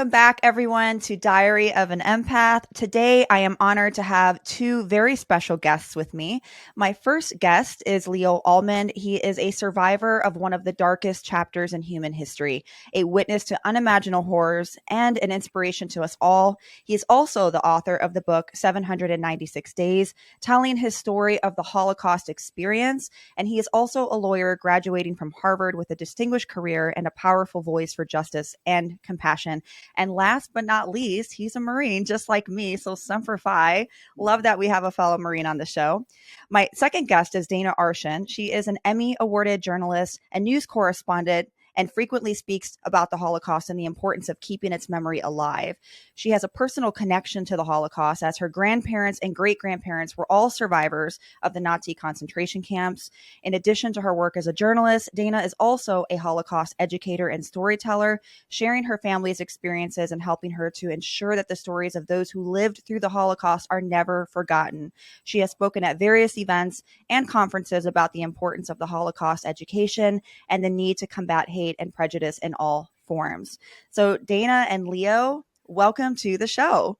Welcome back, everyone, to Diary of an Empath. Today, I am honored to have two very special guests with me. My first guest is Leo Ullman. He is a survivor of one of the darkest chapters in human history, a witness to unimaginable horrors, and an inspiration to us all. He is also the author of the book 796 Days, telling his story of the Holocaust experience. And he is also a lawyer graduating from Harvard with a distinguished career and a powerful voice for justice and compassion. And last but not least, he's a Marine just like me. So Semper Fi. Love that we have a fellow Marine on the show. My second guest is Dana Arschin. She is an Emmy awarded journalist and news correspondent and frequently speaks about the Holocaust and the importance of keeping its memory alive. She has a personal connection to the Holocaust as her grandparents and great-grandparents were all survivors of the Nazi concentration camps. In addition to her work as a journalist, Dana is also a Holocaust educator and storyteller, sharing her family's experiences and helping her to ensure that the stories of those who lived through the Holocaust are never forgotten. She has spoken at various events and conferences about the importance of the Holocaust education and the need to combat hate and prejudice in all forms. So Dana and Leo, welcome to the show.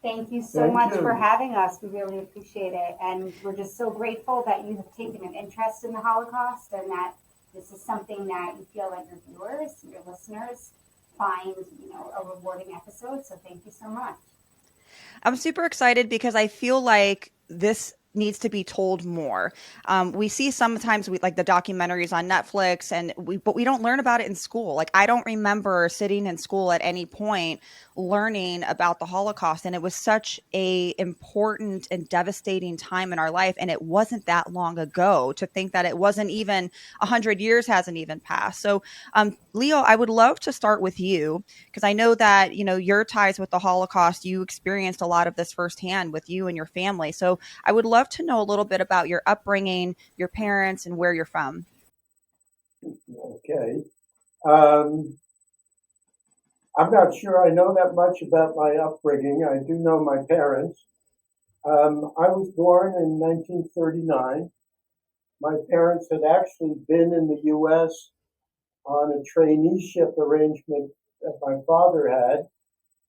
Thank you so much for having us. We really appreciate it. And we're just so grateful that you have taken an interest in the Holocaust and that this is something that you feel like your viewers, your listeners find, a rewarding episode. So thank you so much. I'm super excited because I feel like this needs to be told more. We see sometimes we like the documentaries on Netflix but we don't learn about it in school. Like I don't remember sitting in school at any point learning about the Holocaust. And it was such a important and devastating time in our life. And it wasn't that long ago. To think that it wasn't even 100 years hasn't even passed. So Leo, I would love to start with you because I know that, your ties with the Holocaust, you experienced a lot of this firsthand with you and your family. So I would love to know a little bit about your upbringing, your parents, and where you're from. Okay. I'm not sure I know that much about my upbringing. I do know my parents. I was born in 1939. My parents had actually been in the U.S. on a traineeship arrangement that my father had,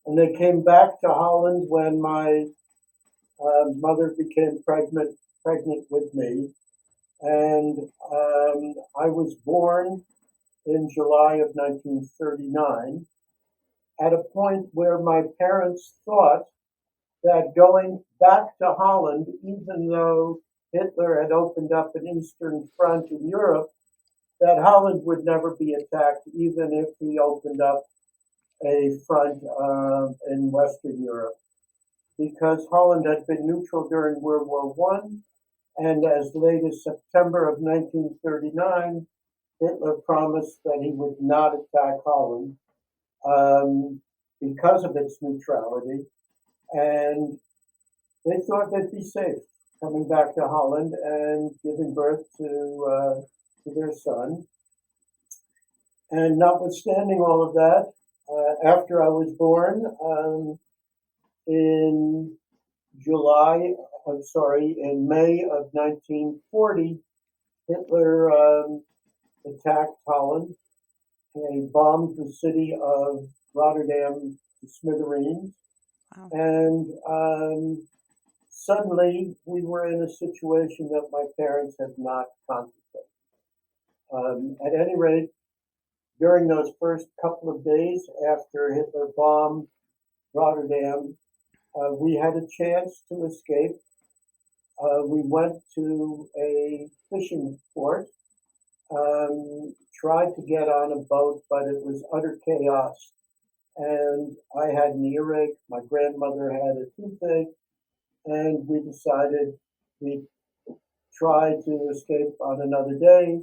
and they came back to Holland when my mother became pregnant with me, and I was born in July of 1939 at a point where my parents thought that going back to Holland, even though Hitler had opened up an eastern front in Europe, that Holland would never be attacked, even if he opened up a front in Western Europe, because Holland had been neutral during World War One, and as late as September of 1939, Hitler promised that he would not attack Holland because of its neutrality, and they thought they'd be safe coming back to Holland and giving birth to their son. And notwithstanding all of that, after I was born, in in May of 1940, Hitler attacked Holland. He bombed the city of Rotterdam to smithereens. Wow. And suddenly we were in a situation that my parents had not contemplated. At any rate, during those first couple of days after Hitler bombed Rotterdam, we had a chance to escape. We went to a fishing port, tried to get on a boat, but it was utter chaos. And I had an earache, my grandmother had a toothache, and we decided we'd try to escape on another day.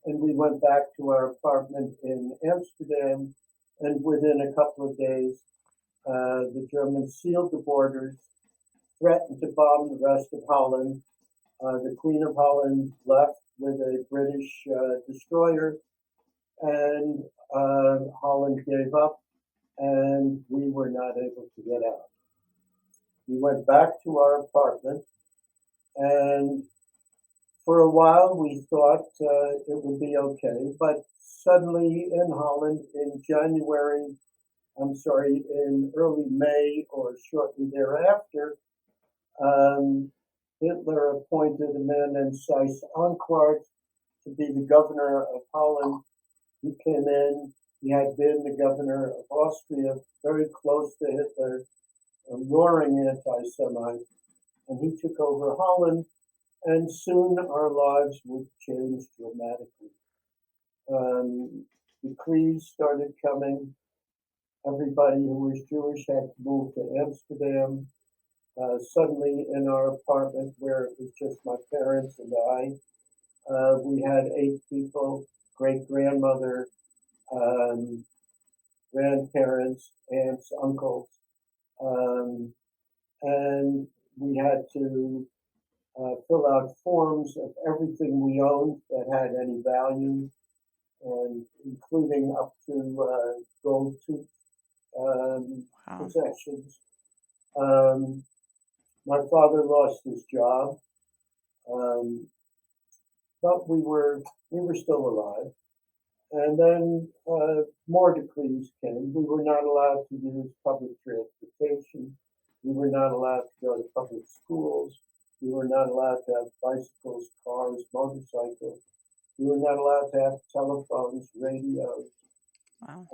And we went back to our apartment in Amsterdam, and within a couple of days, the Germans sealed the borders, threatened to bomb the rest of Holland. The Queen of Holland left with a British destroyer, and Holland gave up, and we were not able to get out. We went back to our apartment, and for a while we thought it would be okay, but suddenly in Holland in January in early May or shortly thereafter, Hitler appointed a man named Seyss Inquart to be the governor of Holland. He came in, he had been the governor of Austria, very close to Hitler, a roaring anti-Semite, and he took over Holland, and soon our lives would change dramatically. Decrees started coming. Everybody who was Jewish had to move to Amsterdam. Suddenly, in our apartment, where it was just my parents and I, we had 8 people, great-grandmother, grandparents, aunts, uncles, and we had to fill out forms of everything we owned that had any value, and including up to gold tooth possessions. My father lost his job, but we were still alive. And then more decrees came. We were not allowed to use public transportation. We were not allowed to go to public schools. We were not allowed to have bicycles, cars, motorcycles. We were not allowed to have telephones, radios. Wow.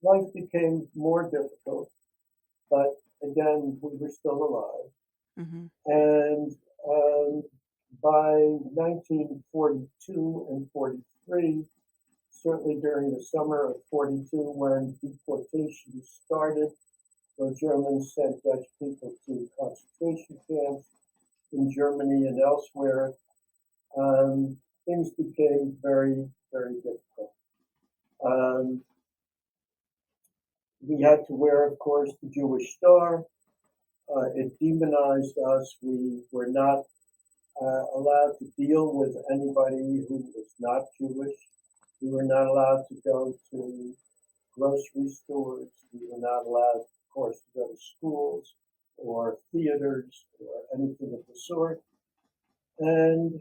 Life became more difficult, but again, we were still alive. Mm-hmm. And by 1942 and 43, certainly during the summer of 42, when deportation started, where Germans sent Dutch people to concentration camps in Germany and elsewhere, things became very, very difficult. We had to wear, of course, the Jewish star. It demonized us. We were not allowed to deal with anybody who was not Jewish. We were not allowed to go to grocery stores. We were not allowed, of course, to go to schools or theaters or anything of the sort. And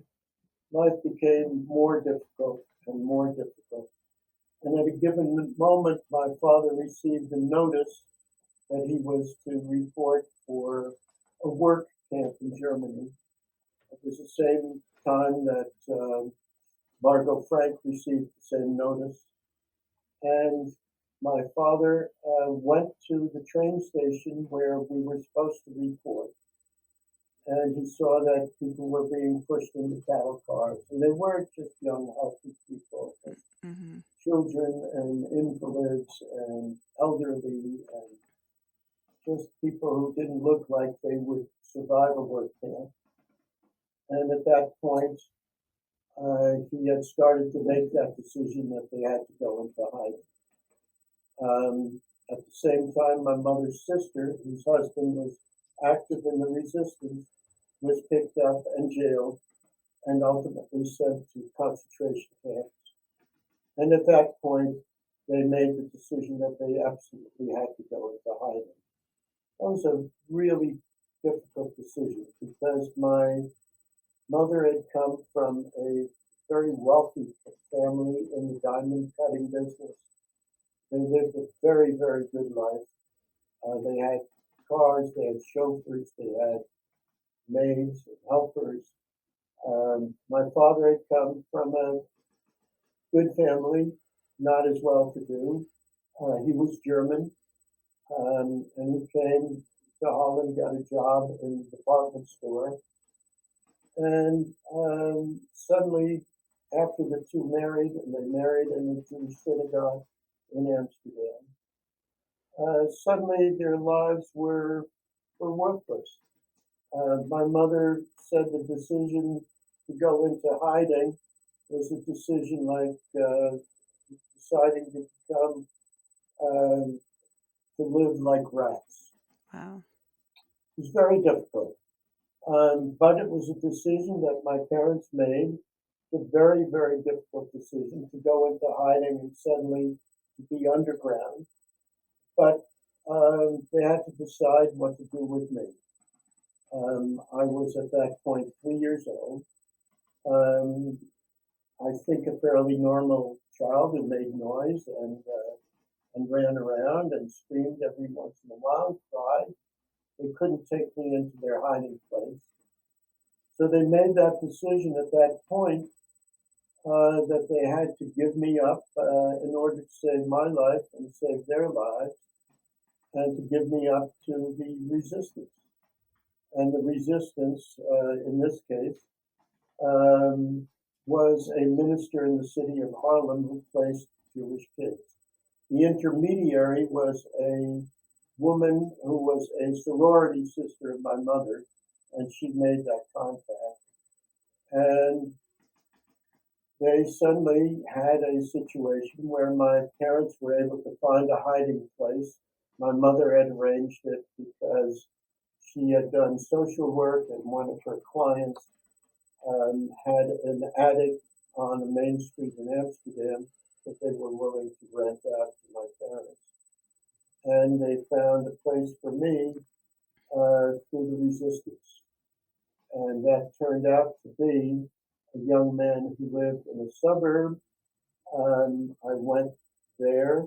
life became more difficult and more difficult. And at a given moment, my father received a notice that he was to report for a work camp in Germany. It was the same time that Margot Frank received the same notice. And my father went to the train station where we were supposed to report. And he saw that people were being pushed into cattle cars. And they weren't just young, healthy people. Mm-hmm. Children and invalids and elderly and just people who didn't look like they would survive a work camp. And at that point, he had started to make that decision that they had to go into hiding. At the same time, my mother's sister, whose husband was active in the resistance, was picked up and jailed and ultimately sent to concentration camps. And at that point, they made the decision that they absolutely had to go into hiding. That was a really difficult decision because my mother had come from a very wealthy family in the diamond cutting business. They lived a very, very good life. They had cars, they had chauffeurs, they had maids and helpers. My father had come from a good family, not as well-to-do. He was German, and he came to Holland, got a job in the department store. And suddenly, after the two married, and they married in a Jewish synagogue in Amsterdam, suddenly their lives were worthless. My mother said the decision to go into hiding was a decision like deciding to become, to live like rats. Wow. It was very difficult. But it was a decision that my parents made, a very, very difficult decision to go into hiding and suddenly to be underground. But they had to decide what to do with me. I was at that point 3 years old. I think a fairly normal child who made noise and and ran around and screamed every once in a while, cried. They couldn't take me into their hiding place. So they made that decision at that point that they had to give me up in order to save my life and save their lives, and to give me up to the resistance. And the resistance, in this case, was a minister in the city of Harlem who placed Jewish kids. The intermediary was a woman who was a sorority sister of my mother, and she made that contact. And they suddenly had a situation where my parents were able to find a hiding place. My mother had arranged it because she had done social work, and one of her clients had an attic on the main street in Amsterdam that they were willing to rent out to my parents. And they found a place for me through the resistance. And that turned out to be a young man who lived in a suburb. I went there.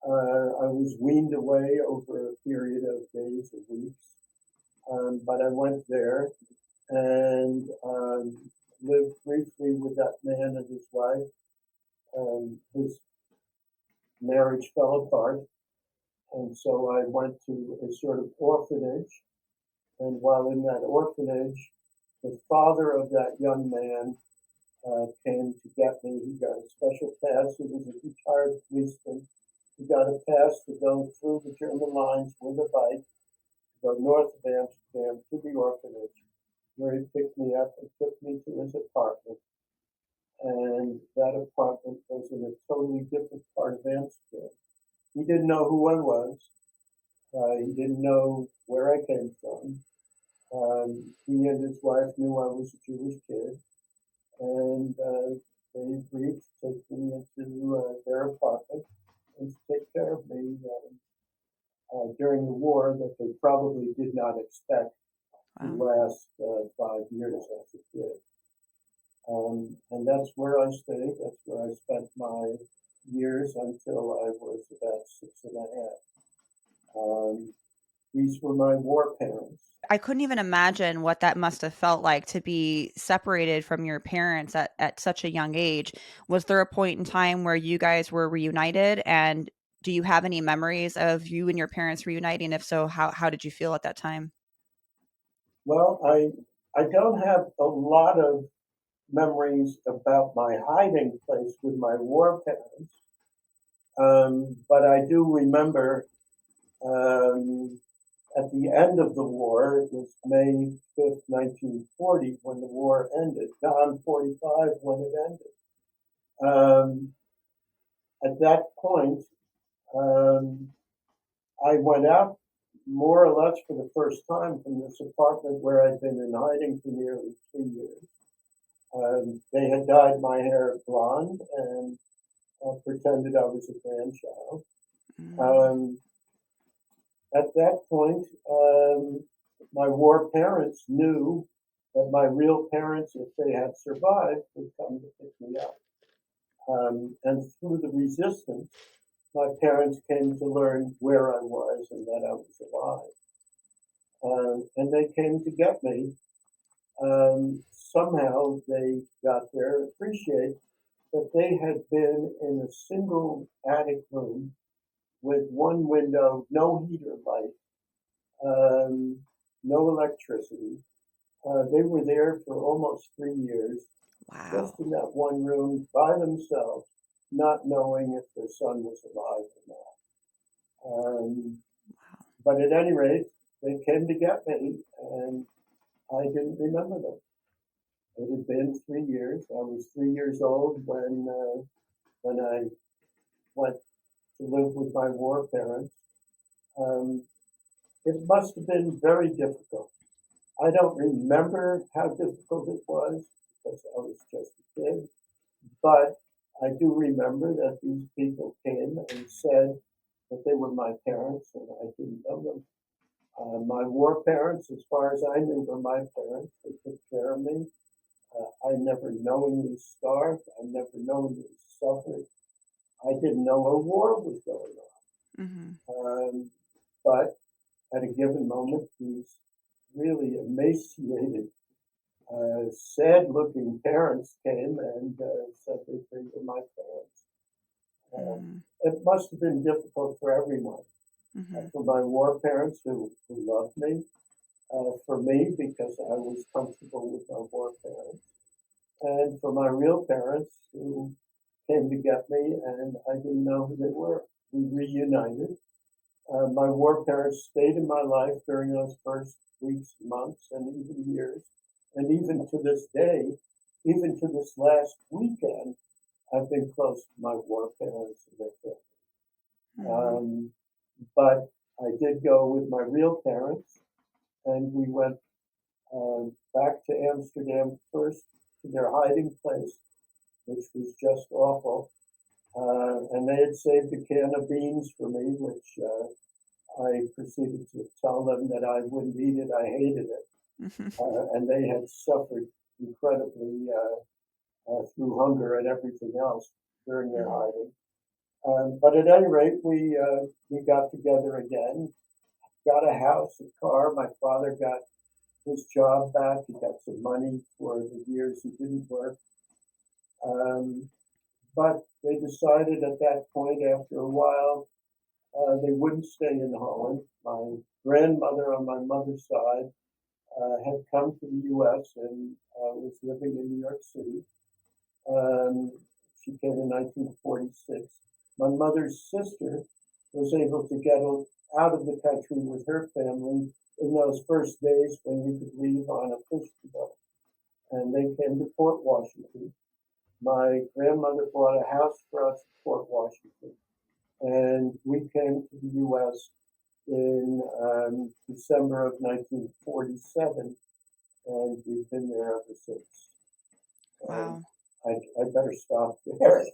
I was weaned away over a period of days or weeks. But I went there and lived briefly with that man and his wife. His marriage fell apart, and so I went to a sort of orphanage. And while in that orphanage, the father of that young man came to get me. He got a special pass. He was a retired policeman. He got a pass to go through the German lines with a bike, to go north of Amsterdam to the orphanage, where he picked me up and took me to his apartment. And that apartment was in a totally different part of Amsterdam. He didn't know who I was. He didn't know where I came from. He and his wife knew I was a Jewish kid, and they agreed to take me into their apartment and to take care of me during the war that they probably did not expect to last 5 years as it did. And that's where I stayed. That's where I spent my years until I was about 6.5. These were my war parents. I couldn't even imagine what that must have felt like to be separated from your parents at such a young age. Was there a point in time where you guys were reunited? And do you have any memories of you and your parents reuniting? If so, how did you feel at that time? Well, I don't have a lot of memories about my hiding place with my war parents, but I do remember at the end of the war, it was May 5th, 1940, when the war ended, Dawn 45 when it ended. At that point, I went out more or less for the first time from this apartment where I'd been in hiding for nearly 3 years. They had dyed my hair blonde and pretended I was a grandchild. At that point, my war parents knew that my real parents, if they had survived, would come to pick me up. And through the resistance, my parents came to learn where I was and that I was alive. And they came to get me. Somehow they got there, appreciate that they had been in a single attic room with one window, no heater light, no electricity. They were there for almost 3 years, just in that one room by themselves, not knowing if their son was alive or not. But at any rate, they came to get me, and I didn't remember them. It had been 3 years. I was 3 years old when I went to live with my war parents. It must have been very difficult. I don't remember how difficult it was because I was just a kid, but I do remember that these people came and said that they were my parents, and I didn't know them. My war parents, as far as I knew, were my parents. They took care of me. I never knowingly starved. I never knowingly suffered. I didn't know a war was going on. Mm-hmm. Um, but at a given moment, these really emaciated, sad-looking parents came and said they were my parents. Mm-hmm. It must have been difficult for everyone. Mm-hmm. For my war parents who loved me, for me because I was comfortable with my war parents, and for my real parents who came to get me and I didn't know who they were. We reunited. My war parents stayed in my life during those first weeks, months, and even years. And even to this day, even to this last weekend, I've been close to my war parents and their family. Mm-hmm. But I did go with my real parents, and we went back to Amsterdam first to their hiding place, which was just awful. And they had saved a can of beans for me, which I proceeded to tell them that I wouldn't eat it. I hated it. And they had suffered incredibly through hunger and everything else during their hiding. But at any rate, we got together again, got a house, a car. My father got his job back. He got some money for the years he didn't work. But they decided at that point, after a while, they wouldn't stay in Holland. My grandmother on my mother's side had come to the U.S. and was living in New York City. She came in 1946. My mother's sister was able to get out of the country with her family in those first days when you could leave on a fishing boat. And they came to Port Washington. My grandmother bought a house for us in Port Washington. And we came to the U.S. in December of 1947, and we've been there ever since. Wow. I better stop there.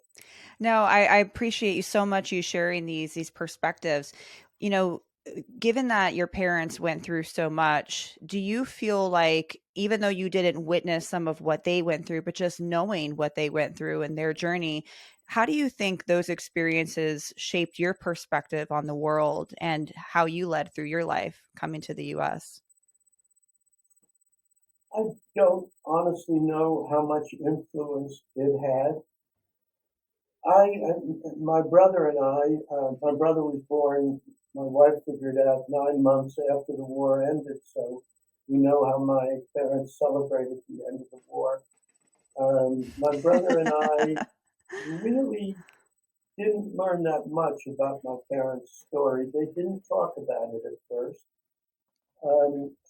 No, I appreciate you so much, you sharing these perspectives. You know, given that your parents went through so much, do you feel like even though you didn't witness some of what they went through, but just knowing what they went through and their journey, how do you think those experiences shaped your perspective on the world and how you led through your life coming to the US? I don't honestly know how much influence it had. My brother and my brother was born, my wife figured out 9 months after the war ended, so we know how my parents celebrated the end of the war. My brother and I really didn't learn that much about my parents' story. They didn't talk about it at first.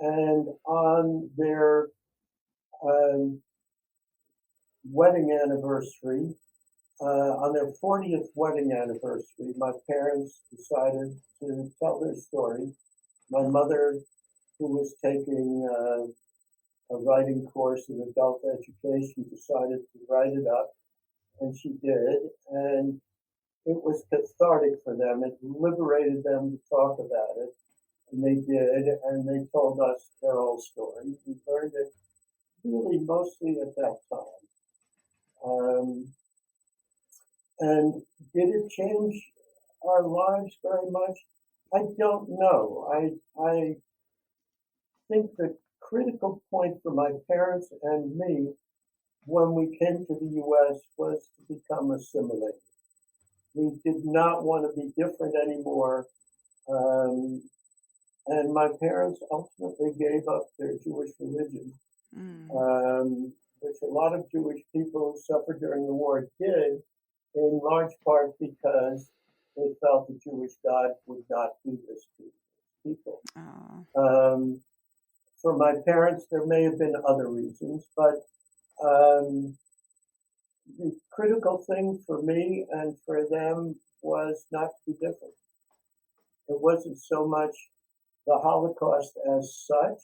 And um, wedding anniversary, on their 40th wedding anniversary, my parents decided to tell their story. My mother, who was taking a writing course in adult education, decided to write it up, and she did. And it was cathartic for them. It liberated them to talk about it. And they did, and they told us their whole story. We learned it really mostly at that time. And did it change our lives very much? I don't know. I think the critical point for my parents and me when we came to the U.S. was to become assimilated. We did not want to be different anymore. And my parents ultimately gave up their Jewish religion, which a lot of Jewish people who suffered during the war did, in large part because they felt the Jewish God would not do this to people. For my parents, there may have been other reasons, but the critical thing for me and for them was not to be different. It wasn't so much the Holocaust as such.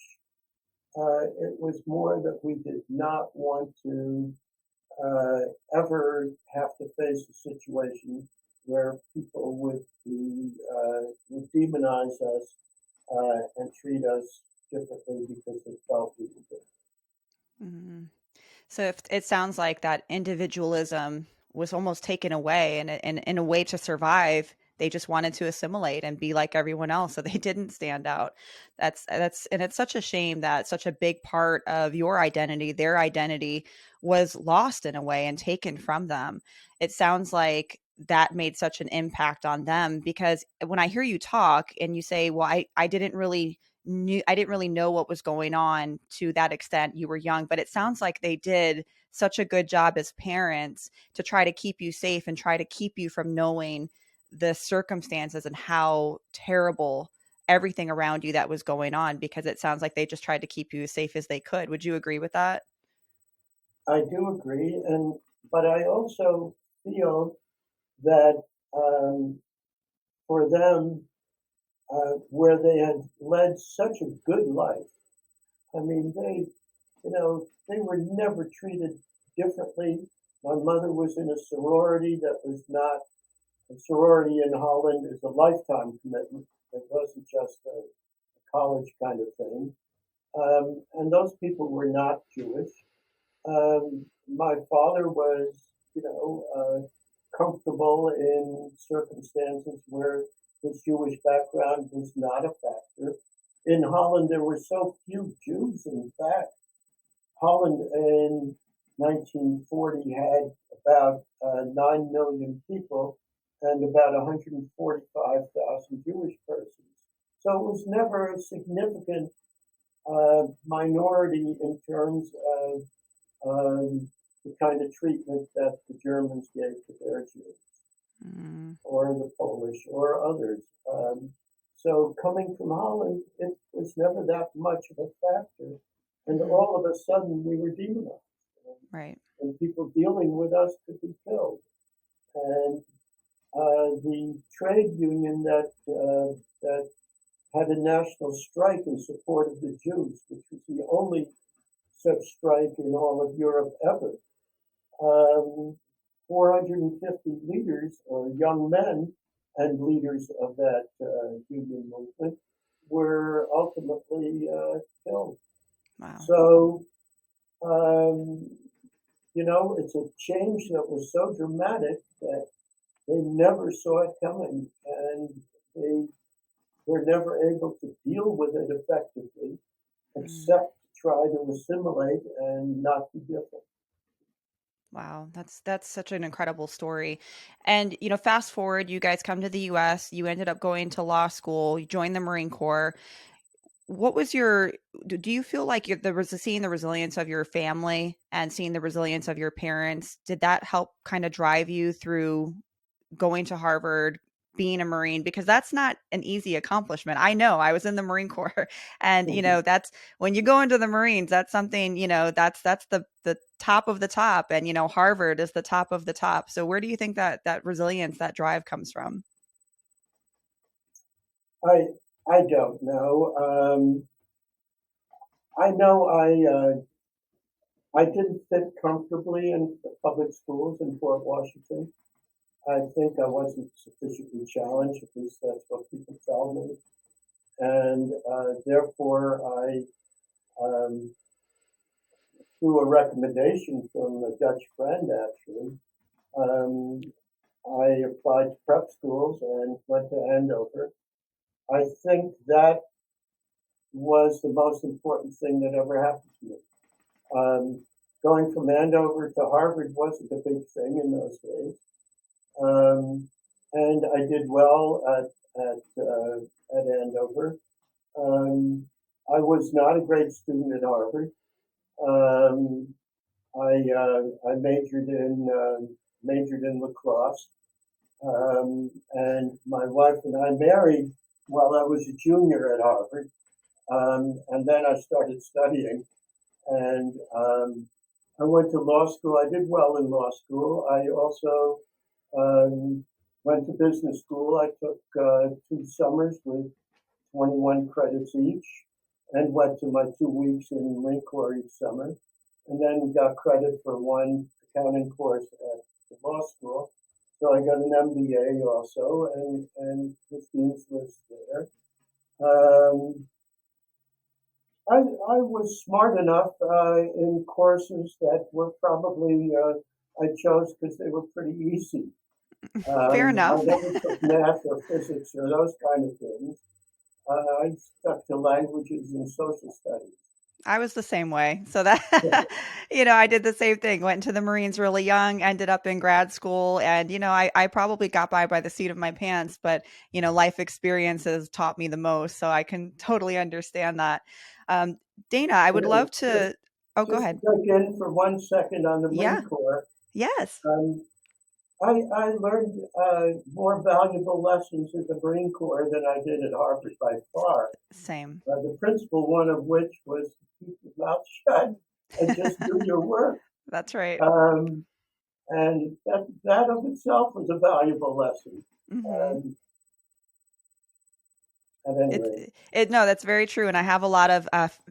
It was more that we did not want to ever have to face a situation where people would demonize us and treat us differently because they felt we were different. Mm-hmm. So if it sounds like that individualism was almost taken away, and in a way to survive, they just wanted to assimilate and be like everyone else, so they didn't stand out. And it's such a shame that such a big part of your identity, their identity, was lost in a way and taken from them. It sounds like that made such an impact on them, because when I hear you talk and you say, well, I didn't really know what was going on to that extent. You were young, but it sounds like they did such a good job as parents to try to keep you safe and try to keep you from knowing the circumstances and how terrible everything around you that was going on, because it sounds like they just tried to keep you as safe as they could. Would you agree with that? I do agree, but I also feel that for them, where they had led such a good life, I mean, they were never treated differently. My mother was in a sorority that was not a sorority in Holland is a lifetime commitment. It wasn't just a college kind of thing. And those people were not Jewish. My father was, comfortable in circumstances where his Jewish background was not a factor. In Holland, there were so few Jews. In fact, Holland in 1940 had about 9 million people and about 145,000 Jewish persons. So it was never a significant minority in terms of the kind of treatment that the Germans gave to their Jews, or the Polish, or others. So coming from Holland, it was never that much of a factor. And all of a sudden, we were demonized. Right. And people dealing with us could be killed. And the trade union that had a national strike in support of the Jews, which was the only such strike in all of Europe ever. 450 leaders, or young men and leaders of that union movement, were ultimately killed. Wow. So, it's a change that was so dramatic that they never saw it coming, and they were never able to deal with it effectively, except try to assimilate and not be different. Wow, that's such an incredible story. And fast forward, you guys come to the US, you ended up going to law school, you joined the Marine Corps. What was do you feel like seeing the resilience of your family and seeing the resilience of your parents, did that help kind of drive you through going to Harvard, being a Marine? Because that's not an easy accomplishment. I know, I was in the Marine Corps, and that's when you go into the Marines, that's something, that's the top of the top, and Harvard is the top of the top. So where do you think that resilience, that drive comes from? I don't know. I know I didn't fit comfortably in the public schools in Fort Washington. I think I wasn't sufficiently challenged, at least that's what people tell me. And therefore, through a recommendation from a Dutch friend, actually, I applied to prep schools and went to Andover. I think that was the most important thing that ever happened to me. Going from Andover to Harvard wasn't a big thing in those days. And I did well at Andover. I was not a great student at Harvard. I majored in lacrosse, and my wife and I married while I was a junior at Harvard, and then I started studying, and I went to law school. I did well in law school. I also went to business school. I took 2 summers with 21 credits each, and went to my 2 weeks in Marine Corps each summer, and then got credit for 1 accounting course at the law school. So I got an MBA also, and was dean's list there. I was smart enough in courses that were probably I chose because they were pretty easy. Fair I enough. never took math or physics or those kind of things. I stuck to languages and social studies. I was the same way. So that, I did the same thing. Went into the Marines really young, ended up in grad school. And, I probably got by the seat of my pants, but, life experiences taught me the most. So I can totally understand that. Um, Dana, I would Yeah, love to. Oh, go just to ahead. jump in for 1 second on the Yeah. Marine Corps, Yes. um, I learned more valuable lessons at the Marine Corps than I did at Harvard by far. Same. The principal one of which was to keep your mouth shut and just do your work. That's right. Um, and that of itself was a valuable lesson. Hmm. Um, at any It's rate, no, that's very true. And I have a lot of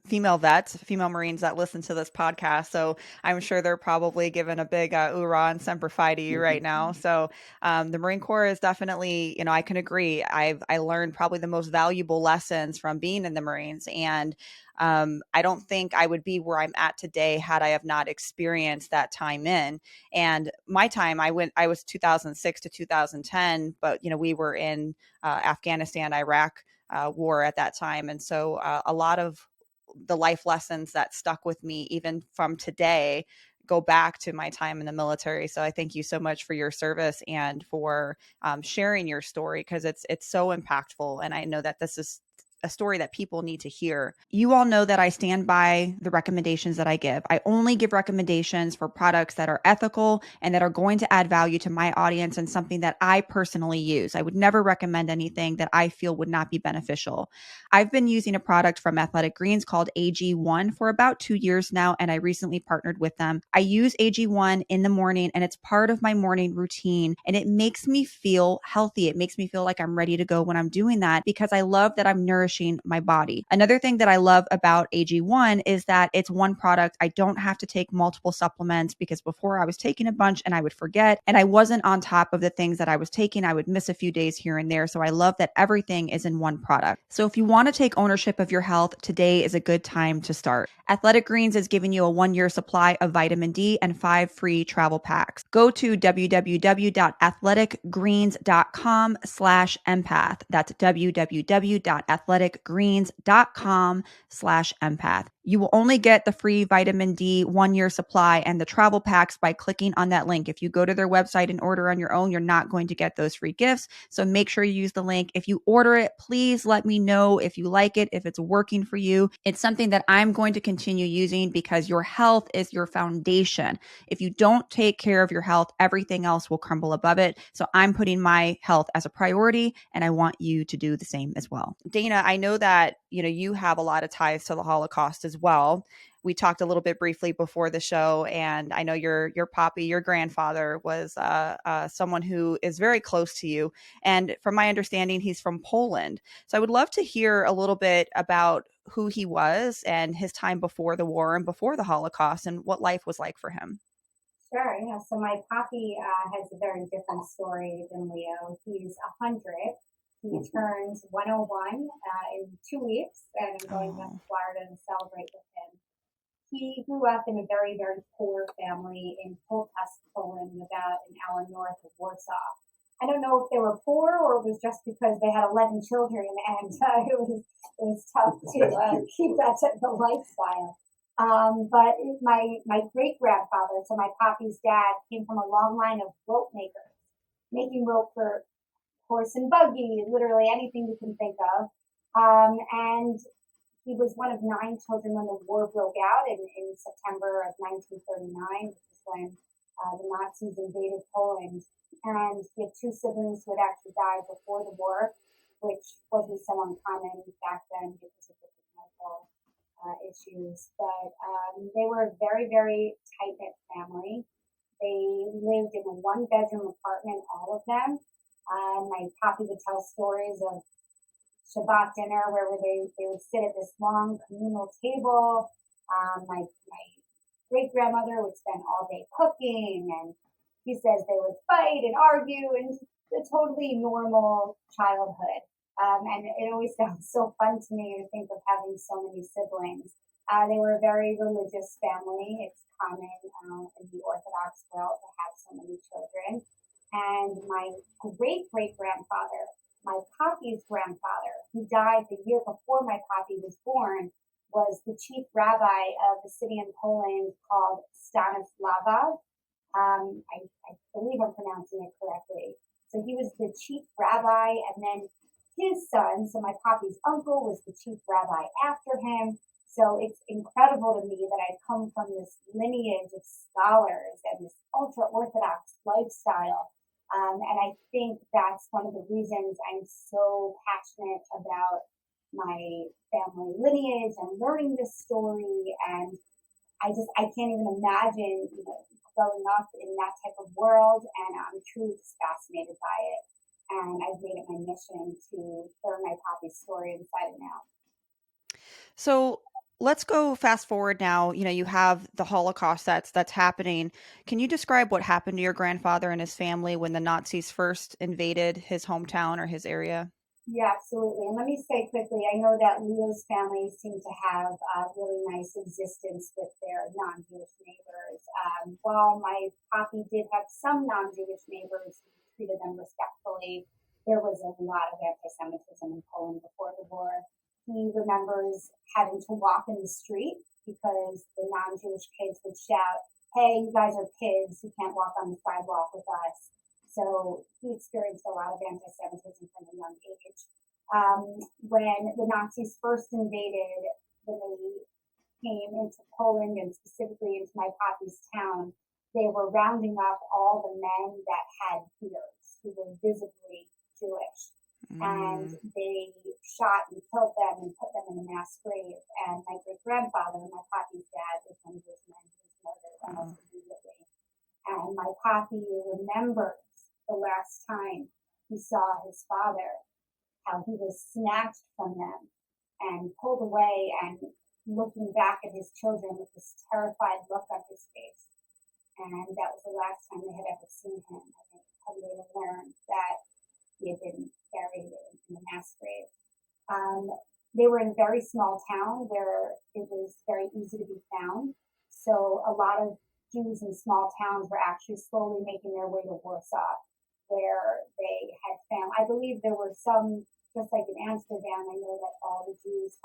female vets, female Marines that listen to this podcast. So I'm sure they're probably giving a big oorah and Semper Fi to you right now. So the Marine Corps is definitely, I can agree. I learned probably the most valuable lessons from being in the Marines. And I don't think I would be where I'm at today had I have not experienced that time in. And my time, I was 2006 to 2010, but, we were in Afghanistan, Iraq war at that time. And so a lot of the life lessons that stuck with me, even from today, go back to my time in the military. So I thank you so much for your service and for sharing your story, because it's so impactful. And I know that this is a story that people need to hear. You all know that I stand by the recommendations that I give. I only give recommendations for products that are ethical and that are going to add value to my audience and something that I personally use. I would never recommend anything that I feel would not be beneficial. I've been using a product from Athletic Greens called AG1 for about 2 years now, and I recently partnered with them. I use AG1 in the morning, and it's part of my morning routine, and it makes me feel healthy. It makes me feel like I'm ready to go when I'm doing that, because I love that I'm nourishing my body. Another thing that I love about AG1 is that it's one product. I don't have to take multiple supplements, because before I was taking a bunch and I would forget, and I wasn't on top of the things that I was taking. I would miss a few days here and there. So I love that everything is in one product. So if you want to take ownership of your health, today is a good time to start. Athletic Greens is giving you a 1-year supply of vitamin D and 5 free travel packs. Go to www.athleticgreens.com/empath. That's www.athleticgreens.com/empath. You will only get the free vitamin D 1-year supply and the travel packs by clicking on that link. If you go to their website and order on your own, you're not going to get those free gifts. So make sure you use the link. If you order it, please let me know if you like it, if it's working for you. It's something that I'm going to continue using, because your health is your foundation. If you don't take care of your health, everything else will crumble above it. So I'm putting my health as a priority, and I want you to do the same as well. Dana, I know that, you have a lot of ties to the Holocaust as well. We talked a little bit briefly before the show, and I know your poppy, your grandfather, was someone who is very close to you. And from my understanding, he's from Poland. So I would love to hear a little bit about who he was and his time before the war and before the Holocaust, and what life was like for him. Sure, yeah. So my poppy has a very different story than Leo. He's 100. He turns 101 in 2 weeks, and I'm going down to Oh, Florida to celebrate with him. He grew up in a very, very poor family in Poltask, Poland, about an hour north of Warsaw. I don't know if they were poor or it was just because they had 11 children, and it was tough to keep that type of lifestyle. But my great grandfather, so my poppy's dad, came from a long line of rope makers, making rope for horse and buggy, literally anything you can think of. And he was one of 9 children when the war broke out in September of 1939, which is when the Nazis invaded Poland. And he had 2 siblings who had actually died before the war, which wasn't so uncommon back then because of the medical issues. But they were a very, very tight knit family. They lived in a 1-bedroom apartment, all of them. My poppy would tell stories of Shabbat dinner where they would sit at this long communal table. My great grandmother would spend all day cooking, and he says they would fight and argue, and a totally normal childhood. And it always sounds so fun to me to think of having so many siblings. They were a very religious family. It's common in the Orthodox world to have so many children. And my great-great-grandfather, my papi's grandfather, who died the year before my papi was born, was the chief rabbi of a city in Poland called Stanislava. I believe I'm pronouncing it correctly. So he was the chief rabbi, and then his son, so my papi's uncle, was the chief rabbi after him. So it's incredible to me that I come from this lineage of scholars and this ultra orthodox lifestyle. And I think that's one of the reasons I'm so passionate about my family lineage and learning this story. And I can't even imagine, growing up in that type of world. And I'm truly just fascinated by it. And I've made it my mission to learn my papi's story inside and out. So let's go fast forward now. You have the Holocaust that's happening. Can you describe what happened to your grandfather and his family when the Nazis first invaded his hometown or his area? Yeah, absolutely. And let me say quickly, I know that Leo's family seem to have a really nice existence with their non-Jewish neighbors. While my papi did have some non-Jewish neighbors who treated them respectfully, there was a lot of anti-Semitism in Poland before the war. He remembers having to walk in the street because the non-Jewish kids would shout, "Hey, you guys are kids, you can't walk on the sidewalk with us." So he experienced a lot of anti-Semitism from a young age. When the Nazis first invaded, when they came into Poland and specifically into my papi's town, they were rounding up all the men that had beards, who were visibly Jewish. And they shot and killed them and put them in a mass grave. And my great-grandfather, my papi's dad, was one of those men who was murdered almost immediately. And my papi remembers the last time he saw his father, how he was snatched from them and pulled away and looking back at his children with this terrified look on his face. And that was the last time they had ever seen him. And they had later learned that he had been buried in a mass grave. They were in a very small town where it was very easy to be found. So a lot of Jews in small towns were actually slowly making their way to Warsaw, where they had found, I believe there were some, just like in Amsterdam, I know that all the Jews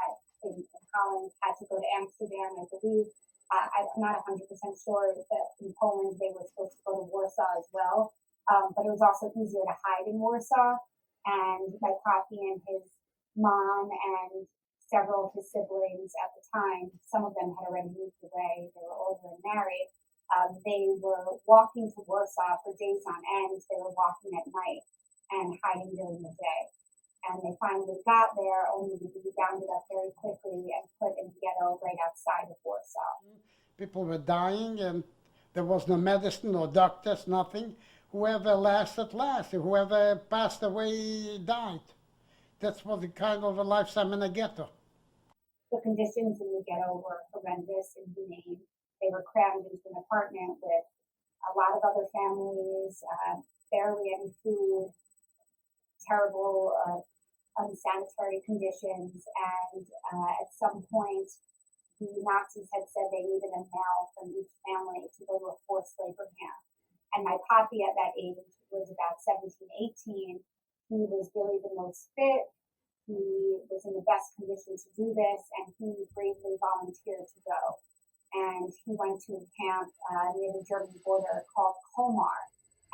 in Holland had to go to Amsterdam, I believe. I'm not 100% sure that in Poland they were supposed to go to Warsaw as well. But it was also easier to hide in Warsaw. And my papi and his mom and several of his siblings at the time, some of them had already moved away, they were older and married. They were walking to Warsaw for days on end. They were walking at night and hiding during the day. And they finally got there, only to be rounded up very quickly and put in the ghetto right outside of Warsaw. People were dying, and there was no medicine, no doctors, nothing. Whoever lasted, lasted. Whoever passed away died. That was the kind of a lifetime in a ghetto. The conditions in the ghetto were horrendous and inhumane. They were crammed into an apartment with a lot of other families, barely any food, terrible, unsanitary conditions. And at some point, the Nazis had said they needed a male from each family to go to a forced labor camp. And my papi at that age was about 17, 18. He was really the most fit. He was in the best condition to do this, and he bravely volunteered to go. And he went to a camp near the German border called Colmar.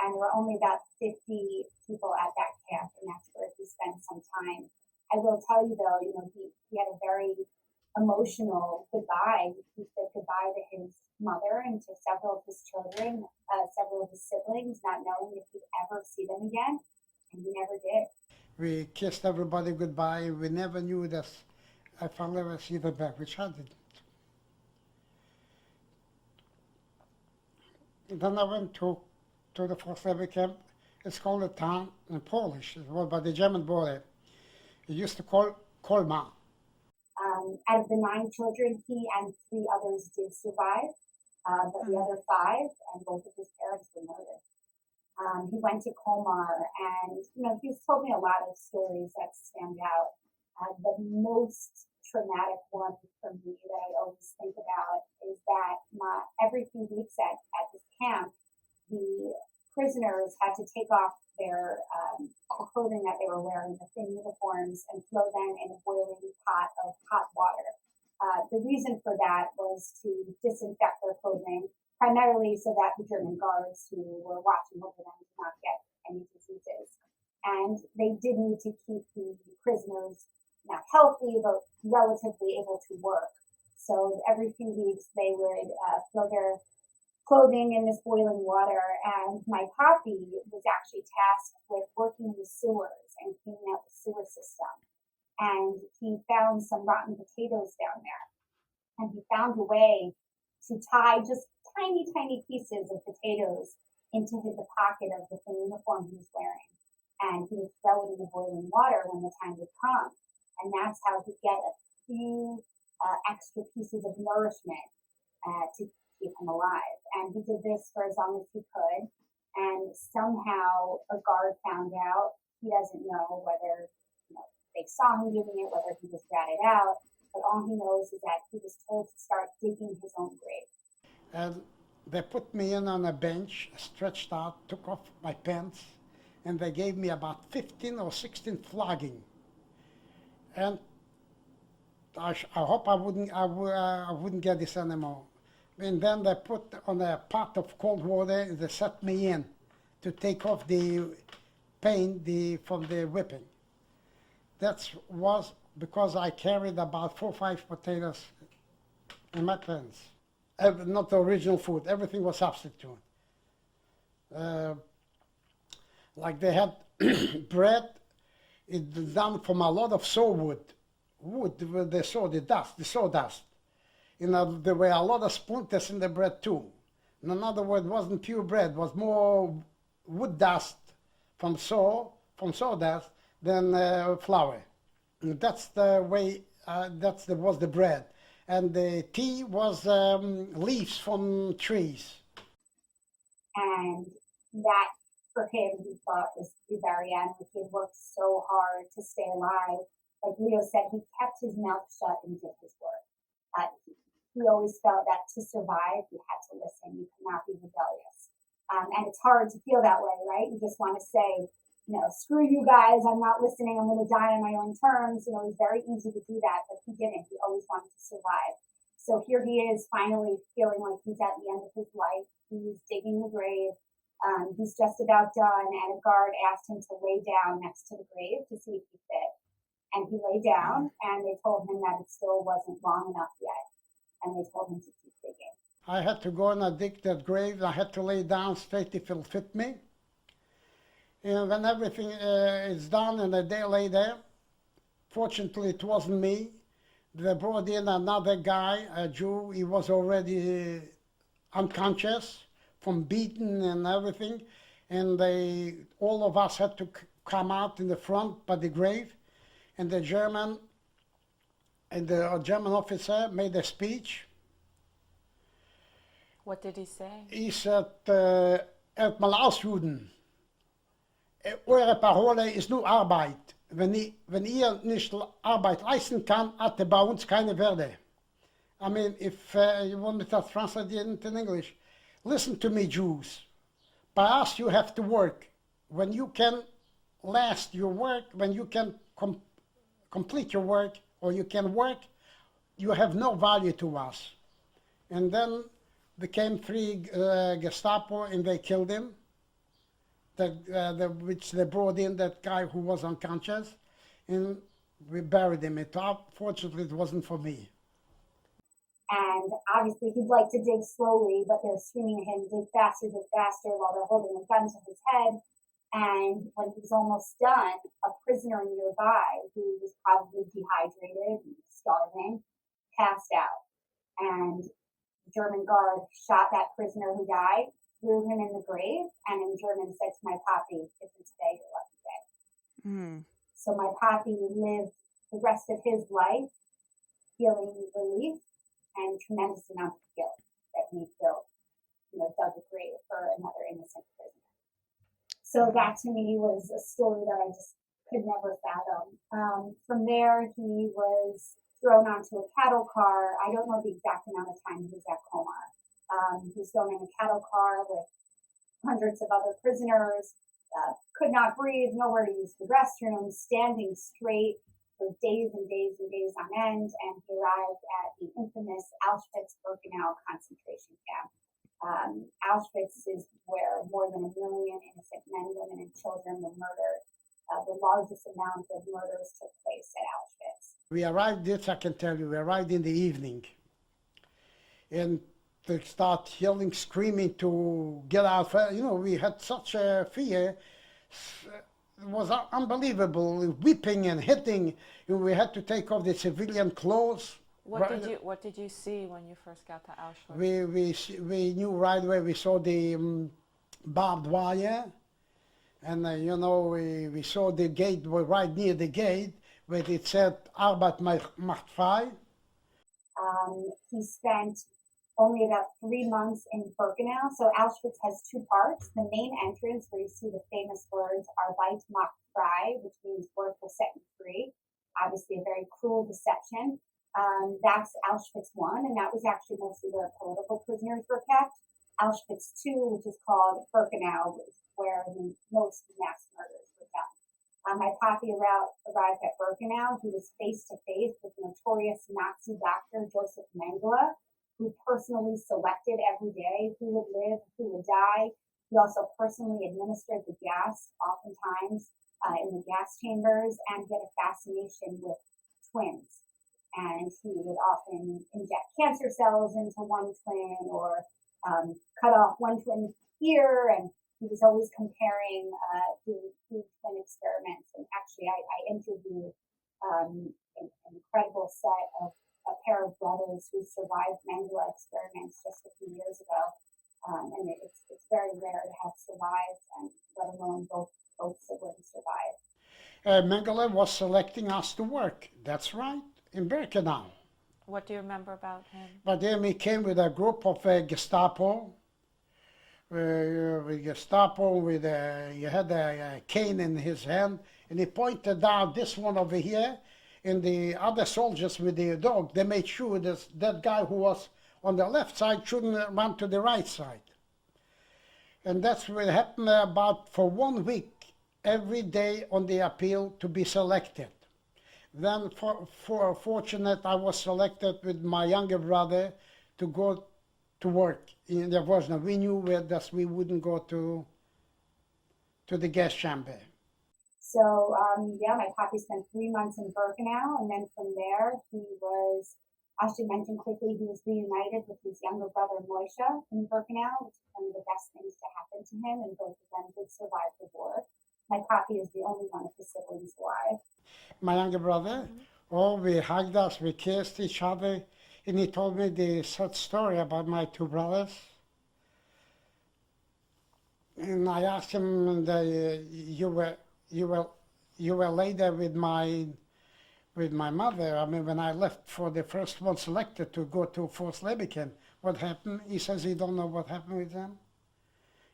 And there were only about 50 people at that camp, and that's where he spent some time. I will tell you, though, he had a very emotional goodbye. He said goodbye to his mother and to several of his children, several of his siblings, not knowing if he'd ever see them again, and he never did. We kissed everybody goodbye. We never knew that if I'll ever see them back, which I didn't. Then I went to the forced labor camp. It's called a town in Polish. It was by the German border. It used to call Colmar. Out of the 9 children, he and 3 others did survive, but the other 5 and both of his parents were murdered. He went to Colmar, and he's told me a lot of stories that stand out. The most traumatic one for me that I always think about is that every few weeks at this camp, the prisoners had to take off their clothing that they were wearing, the thin uniforms, and throw them in a boiling pot of hot water. The reason for that was to disinfect their clothing, primarily so that the German guards who were watching over them did not get any diseases. And they did need to keep the prisoners not healthy, but relatively able to work. So every few weeks they would throw their clothing in this boiling water, and my papi was actually tasked with working the sewers and cleaning out the sewer system. And he found some rotten potatoes down there. And he found a way to tie just tiny, tiny pieces of potatoes into the pocket of the thin uniform he was wearing. And he would throw it in the boiling water when the time would come. And that's how he'd get a few extra pieces of nourishment to keep him alive. And he did this for as long as he could. And somehow a guard found out. He doesn't know whether they saw him doing it, whether he was ratted out, but all he knows is that he was told to start digging his own grave. And they put me in on a bench, stretched out, took off my pants, and they gave me about 15 or 16 flogging. And I hope I wouldn't get this anymore. And then they put on a pot of cold water, they set me in to take off the pain from the whipping. That was because I carried about 4 or 5 potatoes in my pants. Not the original food, everything was substitute. Like they had bread, it's done from a lot of sawwood. Wood, they saw the sawdust. There were a lot of splinters in the bread too. In other words, it wasn't pure bread, it was more wood dust from sawdust than flour. And that's the way, was the bread. And the tea was leaves from trees. And that, for him, he thought was the very end. He had worked so hard to stay alive. Like Leo said, he kept his mouth shut and did his work. He always felt that to survive, you had to listen. You could not be rebellious. And it's hard to feel that way, right? You just want to say, screw you guys, I'm not listening, I'm going to die on my own terms. It was very easy to do that, but he didn't. He always wanted to survive. So here he is, finally feeling like he's at the end of his life. He's digging the grave. He's just about done, and a guard asked him to lay down next to the grave to see if he fit. And he lay down, and they told him that it still wasn't long enough yet. And they told him to keep digging. I had to go and dig that grave. I had to lay down straight if it'll fit me. And when everything is done and they lay there, fortunately it wasn't me. They brought in another guy, a Jew. He was already unconscious from beating and everything. And all of us had to come out in the front by the grave. And the German officer made a speech. What did he say? He said, mal ausjuden. Eure Parole ist nur Arbeit. Wenn ihr nicht Arbeit leisten kann, hat er bei uns keine Werte. I mean, if you want me to translate it in English, listen to me, Jews. By us, you have to work. When you can last your work, when you can complete your work, or you can work, you have no value to us. And then there came 3 Gestapo and they killed him, which they brought in that guy who was unconscious, and we buried him. Fortunately, it wasn't for me. And obviously he'd like to dig slowly, but they're screaming at him, dig faster, while they're holding a gun to his head. And when he was almost done, a prisoner nearby, who was probably dehydrated and starving, passed out. And the German guard shot that prisoner who died, threw him in the grave, and in German said to my papi, "If it's today, your lucky day." So my papi lived the rest of his life feeling relief and tremendous amount of guilt that he felt, dug a grave for another innocent prisoner. So that to me was a story that I just could never fathom. From there, he was thrown onto a cattle car. I don't know the exact amount of time he was at coma. He was thrown in a cattle car with hundreds of other prisoners, could not breathe, nowhere to use the restroom, standing straight for days and days and days on end, and he arrived at the infamous Auschwitz-Birkenau concentration camp. Auschwitz is where more than 1 million innocent men, women, and children were murdered. The largest amount of murders took place at Auschwitz. We arrived, this I can tell you, we arrived in the evening. And they start yelling, screaming to get out. You know, we had such a fear. It was unbelievable, whipping and hitting. We had to take off the civilian clothes. What did you see when you first got to Auschwitz? We knew right away. We saw the barbed wire, and we saw the gate. We're right near the gate where it said "Arbeit macht frei." He spent only about 3 months in Birkenau. So Auschwitz has two parts. The main entrance, where you see the famous words "Arbeit macht frei," which means work will set you free. Obviously, a very cruel deception. That's Auschwitz I, and that was actually mostly where political prisoners were kept. Auschwitz II, which is called Birkenau, was where most mass murders were done. My papi arrived at Birkenau. He was face to face with notorious Nazi doctor Joseph Mengele, who personally selected every day who would live, who would die. He also personally administered the gas, oftentimes in the gas chambers, and he had a fascination with twins. And he would often inject cancer cells into one twin or cut off one twin's ear. And he was always comparing doing twin experiments. And actually, I interviewed an incredible set of a pair of brothers who survived Mengele experiments just a few years ago. And it's very rare to have survived, and let alone both siblings survive. Mengele was selecting us to work. That's right. In Birkenau. What do you remember about him? But then he came with a group of Gestapo. With Gestapo, he had a cane in his hand, and he pointed out this one over here, and the other soldiers with the dog. They made sure that guy who was on the left side shouldn't run to the right side. And that's what happened about for 1 week, every day on the appeal to be selected. Then, for fortunate, I was selected with my younger brother to go to work in the Vosna. We knew that we wouldn't go to the gas chamber. So, my papi spent 3 months in Birkenau, and then from there, I should mention quickly, he was reunited with his younger brother, Moishe, in Birkenau, which was one of the best things to happen to him, and both of them did survive the war. My papi is the only one of his siblings alive. My younger brother, we hugged us, we kissed each other, and he told me the sad story about my two brothers. And I asked him, you were later with my mother. I mean, when I left for the first one selected to go to forced labor camp, what happened? He says he don't know what happened with them.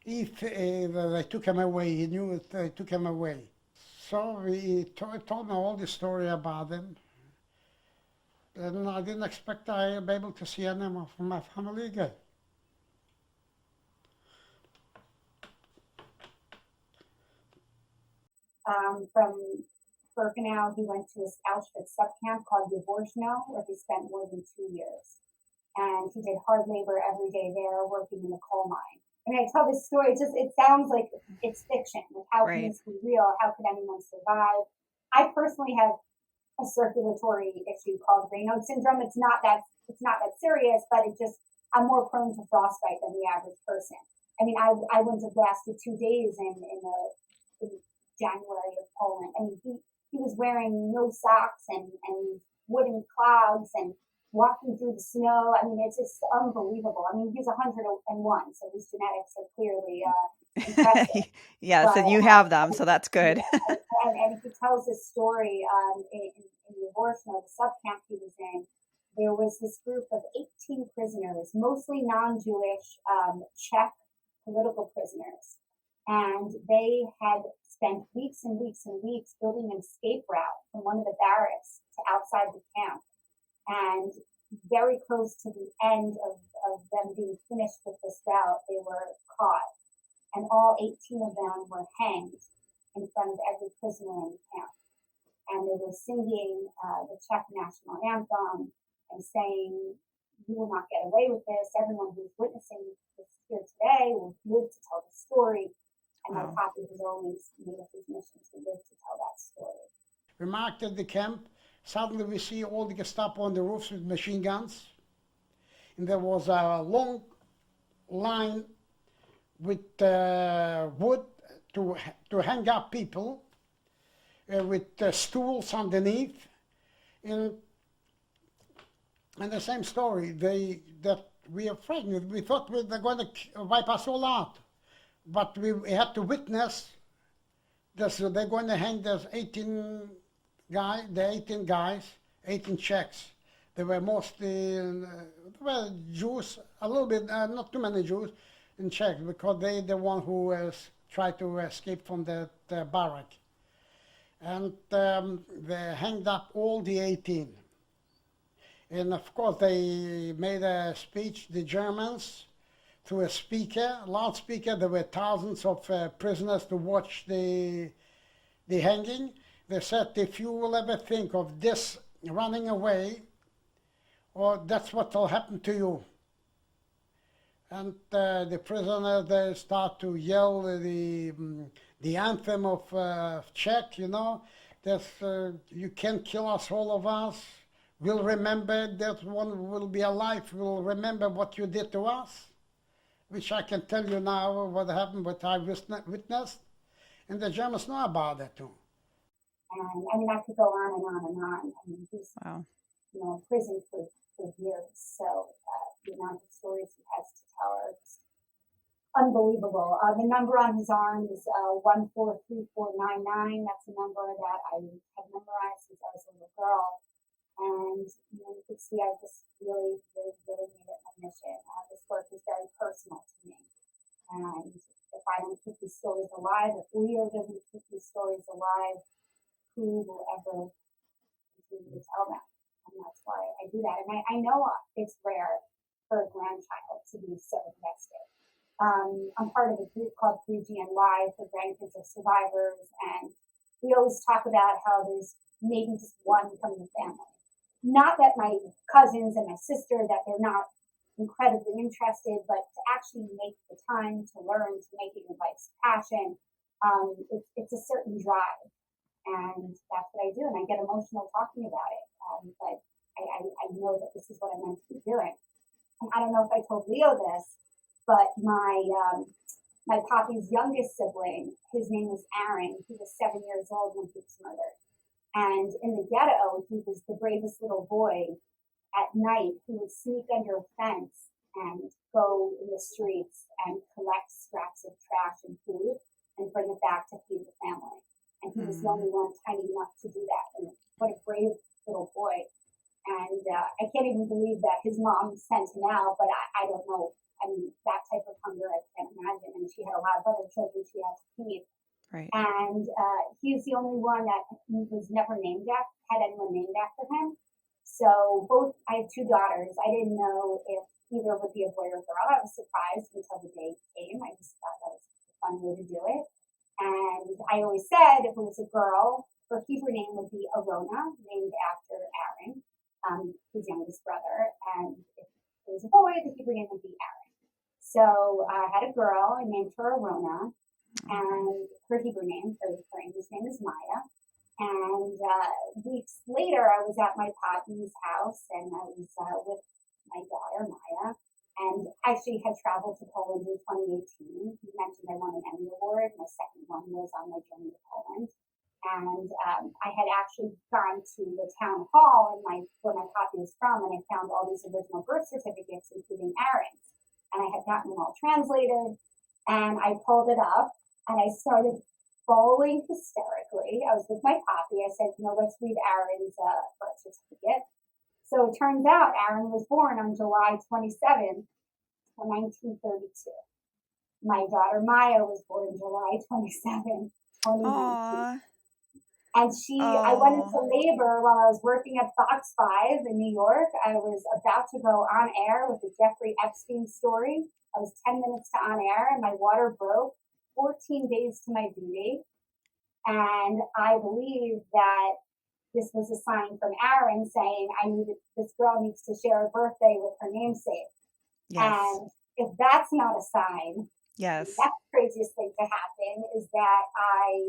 They took him away. He knew it, they took him away. So he told me all the story about them. And I didn't expect I'd be able to see any of my family again. From Birkenau, he went to an Auschwitz subcamp called Yavorsno, where he spent more than 2 years. And he did hard labor every day there, working in the coal mine. I mean, I tell this story, it sounds like it's fiction. Like, how can this be real? How could anyone survive? I personally have a circulatory issue called Raynaud syndrome. It's not that serious, but I'm more prone to frostbite than the average person. I mean, I wouldn't have lasted 2 days in January of Poland. I mean, he was wearing no socks and wooden clogs and walking through the snow. I mean, it's just unbelievable. I mean, he's 101, so his genetics are clearly impressive. Yeah, but, so you have them, so that's good. And he tells this story in the Yavorsno, the subcamp he was in. There was this group of 18 prisoners, mostly non-Jewish Czech political prisoners. And they had spent weeks and weeks and weeks building an escape route from one of the barracks to outside the camp. And very close to the end of them being finished with this route, they were caught. and all 18 of them were hanged in front of every prisoner in the camp. And they were singing the Czech national anthem and saying, "You will not get away with this. Everyone who's witnessing this here today will live to tell the story." And my poppy has always made it his mission to live to tell that story. We marked at the camp. Suddenly we see all the Gestapo on the roofs with machine guns. And there was a long line with wood to hang up people with stools underneath. And the same story, that we are frightened. We thought they were going to wipe us all out. But we had to witness this. They're going to hang those 18 guys, 18 Czechs. They were mostly Jews, a little bit, not too many Jews in Czech, because they the one who tried to escape from the barrack. And they hanged up all the 18. And of course they made a speech, the Germans, through a speaker, loudspeaker. There were thousands of prisoners to watch the hanging. They said, "If you will ever think of this running away, or that's what will happen to you." And the prisoners, they start to yell the anthem of Czech, you know, that "you can't kill us, all of us. We'll remember, that one will be alive. We'll remember what you did to us," which I can tell you now what happened, what I witnessed. And the Germans know about that too. And I mean, I could go on and on and on. I mean, he's in prison for years. So the amount of stories he has to tell are just unbelievable. The number on his arm is 143499. That's a number that I have memorized since I was a little girl. And you can see I just really made it my mission. This work is very personal to me. And if I don't keep these stories alive, if Leo doesn't keep these stories alive, who will ever continue to tell them? And that's why I do that. And I know it's rare for a grandchild to be so invested. I'm part of a group called 3GNY for grandkids of survivors, and we always talk about how there's maybe just one from the family. Not that my cousins and my sister, that they're not incredibly interested, but to actually make the time to learn, to make it your life's passion, it's a certain drive. And that's what I do, and I get emotional talking about it. But I know that this is what I'm meant to be doing. And I don't know if I told Leo this, but my poppy's youngest sibling, his name was Aaron. He was 7 years old when he was murdered. And in the ghetto, he was the bravest little boy. At night, he would sneak under a fence and go in the streets and collect scraps of trash and food and bring it back to feed the family. And he was the only one tiny enough to do that. And what a brave little boy. And I can't even believe that his mom sent him out, but I don't know. I mean, that type of hunger, I can't imagine. And she had a lot of other children she had to feed. Right. And he's the only one that was never had anyone named after him. So I have two daughters. I didn't know if either would be a boy or girl. I was surprised until the day came. I just thought that was a fun way to do it. And I always said if it was a girl, her Hebrew name would be Arona, named after Aaron, his youngest brother. And if it was a boy, the Hebrew name would be Aaron. So I had a girl, I named her Arona, and her Hebrew name, her English name is Maya. And weeks later, I was at my poppy's house, and I was with my daughter, Maya, and actually had traveled to Poland in 2018. You mentioned I won an Emmy Award. My second one was on my journey to Poland. And I had actually gone to the town hall where my poppy was from, and I found all these original birth certificates, including Aaron's. And I had gotten them all translated, and I pulled it up, and I started bawling hysterically. I was with my poppy. I said, let's read Aaron's birth certificate. So it turns out Aaron was born on July 27th, 1932. My daughter Maya was born July 27th, 2019. And I went into labor while I was working at Fox 5 in New York. I was about to go on air with the Jeffrey Epstein story I was 10 minutes to on air and my water broke, 14 days to my duty. And I believe that this was a sign from Aaron saying, this girl needs to share a birthday with her namesake. Yes. And if that's not a sign, Yes. that's the craziest thing to happen is that I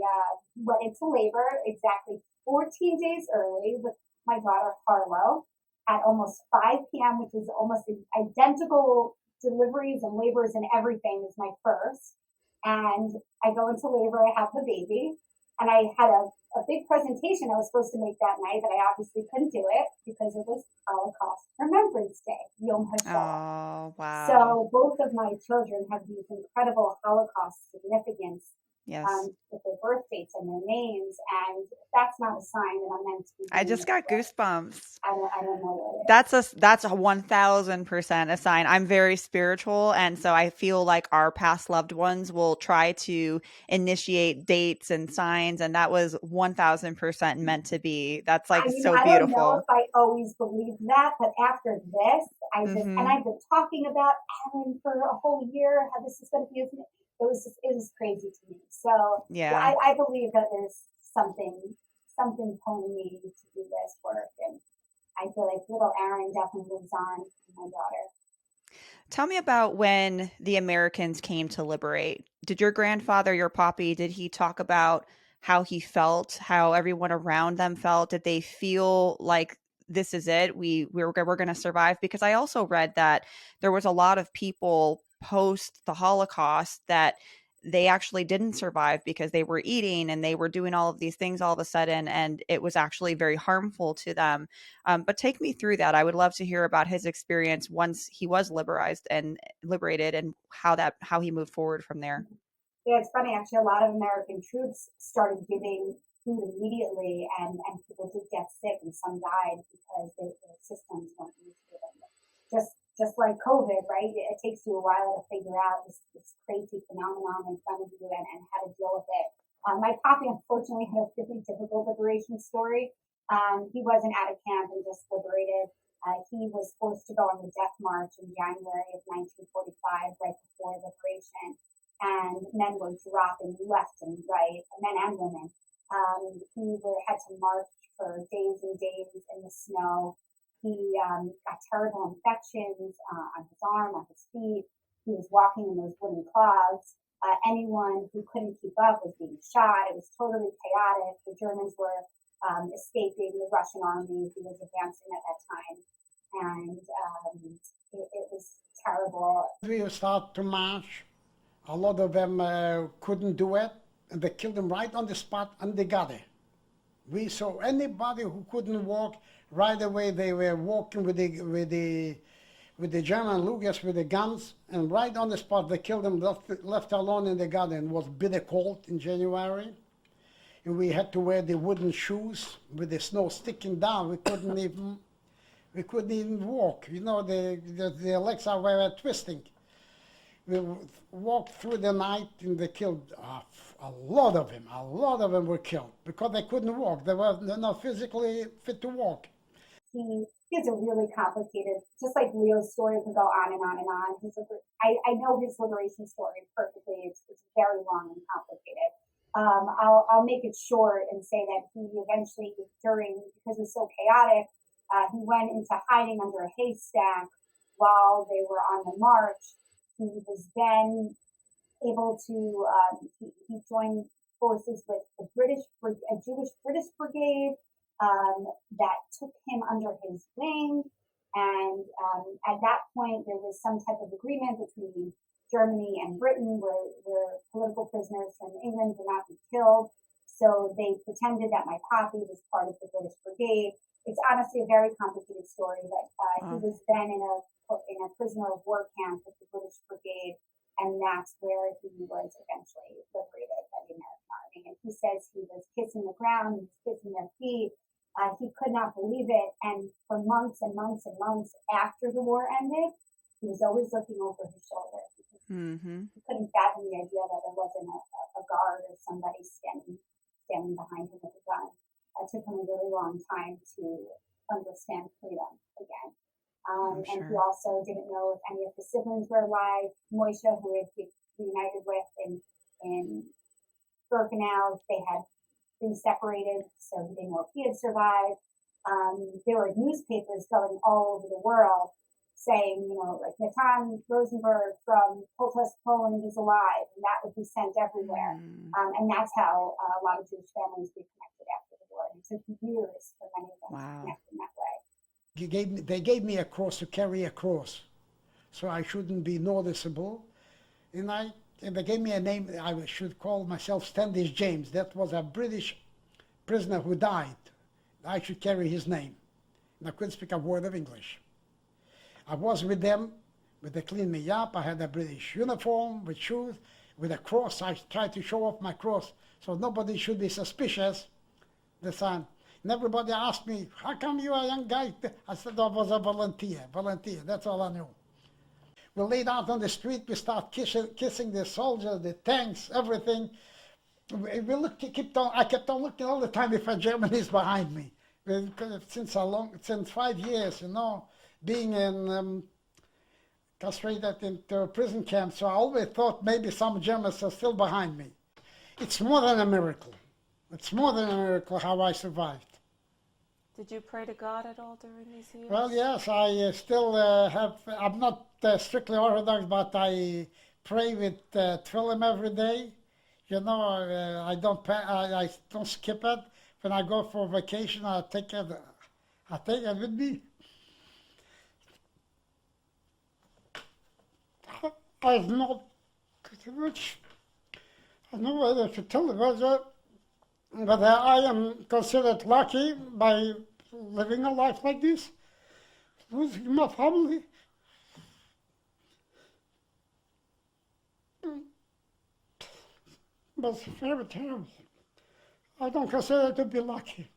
went into labor exactly 14 days early with my daughter Harlow at almost 5 p.m., which is almost identical deliveries and labors and everything is my first. And I go into labor, I have the baby, and I had a big presentation I was supposed to make that night that I obviously couldn't do it because it was Holocaust Remembrance Day, Yom HaShoah. Oh, wow. So both of my children have these incredible Holocaust significance Yes. with their birth dates and their names, and if that's not a sign that I'm meant to be. I just got goosebumps. I don't know what it is. That's a 1000% a sign. I'm very spiritual, and so I feel like our past loved ones will try to initiate dates and signs, and that was 1000% meant to be. That's like so I beautiful. don't know if I always believed that, but after this, and I've been talking about Aaron for a whole year, how this is going to be. It was crazy to me. So yeah, I believe that there's something pulling me to do this work, and I feel like little Aaron definitely lives on in my daughter. Tell me about when the Americans came to liberate. Did your grandfather, your poppy, did he talk about how he felt, how everyone around them felt? Did they feel like this is it? We're going to survive? Because I also read that there was a lot of people post the Holocaust that they actually didn't survive because they were eating and they were doing all of these things all of a sudden, and it was actually very harmful to them. But take me through that. I would love to hear about his experience once he was liberated and how he moved forward from there. Yeah, it's funny. Actually, a lot of American troops started giving food immediately, and people did get sick, and some died because their systems weren't used to it. Just like COVID, right? It takes you a while to figure out this crazy phenomenon in front of you and how to deal with it. My poppy, unfortunately, had a really difficult liberation story. He wasn't out of camp and just liberated. He was forced to go on the death march in January of 1945, right before liberation. And men were dropping left and right, men and women. He had to march for days and days in the snow. He got terrible infections on his arm, on his feet. He was walking in those wooden clogs. Anyone who couldn't keep up was being shot. It was totally chaotic. The Germans were escaping the Russian army who was advancing at that time. And it was terrible. We start to march. A lot of them couldn't do it, and they killed them right on the spot, and they got it. We saw anybody who couldn't walk right away. They were walking with the German Lugers with the guns, and right on the spot they killed them, left alone in the garden. It was bitter cold in January, and we had to wear the wooden shoes with the snow sticking down. We couldn't even walk. You know, the legs were twisting. We walked through the night, and they killed a lot of them. A lot of them were killed because they couldn't walk. They were not physically fit to walk. He has a really complicated, just like Leo's story can go on and on and on. I know his liberation story perfectly. It's very long and complicated. I'll make it short and say that he eventually, because it was so chaotic, he went into hiding under a haystack while they were on the march. He was then able to, he joined forces with a Jewish British brigade that took him under his wing. And at that point, there was some type of agreement between Germany and Britain where political prisoners from England would not be killed. So they pretended that my poppy was part of the British brigade. It's honestly a very complicated story, but he was then in a prisoner of war camp with the British brigade, and that's where he was eventually liberated by the American army. And he says he was kissing the ground, he was kissing their feet. He could not believe it, and for months and months and months after the war ended, he was always looking over his shoulder because he couldn't fathom the idea that there wasn't a guard or somebody standing behind him with a gun. It took him a really long time to understand freedom again. And he sure. also didn't know if any of his siblings were alive. Moishe, who he had reunited with in Birkenau, they had been separated, so he didn't know if he had survived. There were newspapers going all over the world saying, like Natan Rosenberg from Protest Poland is alive, and that would be sent everywhere. Mm. And that's how a lot of Jewish families reconnected after the war. And it took years for many of them to Wow. connect in that way. They gave me a cross to carry across, so I shouldn't be noticeable. And they gave me a name. I should call myself Standish James. That was a British prisoner who died. I should carry his name. And I couldn't speak a word of English. I was with them, but they cleaned me up. I had a British uniform with shoes, with a cross. I tried to show off my cross so nobody should be suspicious. The sign. And everybody asked me, how come you are a young guy? I said, I was a volunteer. That's all I knew. We laid out on the street, we start kissing the soldiers, the tanks, everything. I kept on looking all the time if a German is behind me. Since 5 years, being castrated into a prison camp, so I always thought maybe some Germans are still behind me. It's more than a miracle. It's more than a miracle how I survived. Did you pray to God at all during these years? Well, yes, I still I'm not strictly Orthodox, but I pray with tefillin every day. I don't skip it. When I go for vacation, I take it with me. I've not much. I don't know whether to tell you, but I am considered lucky by living a life like this, losing my family. But it's very terrible. I don't consider it to be lucky.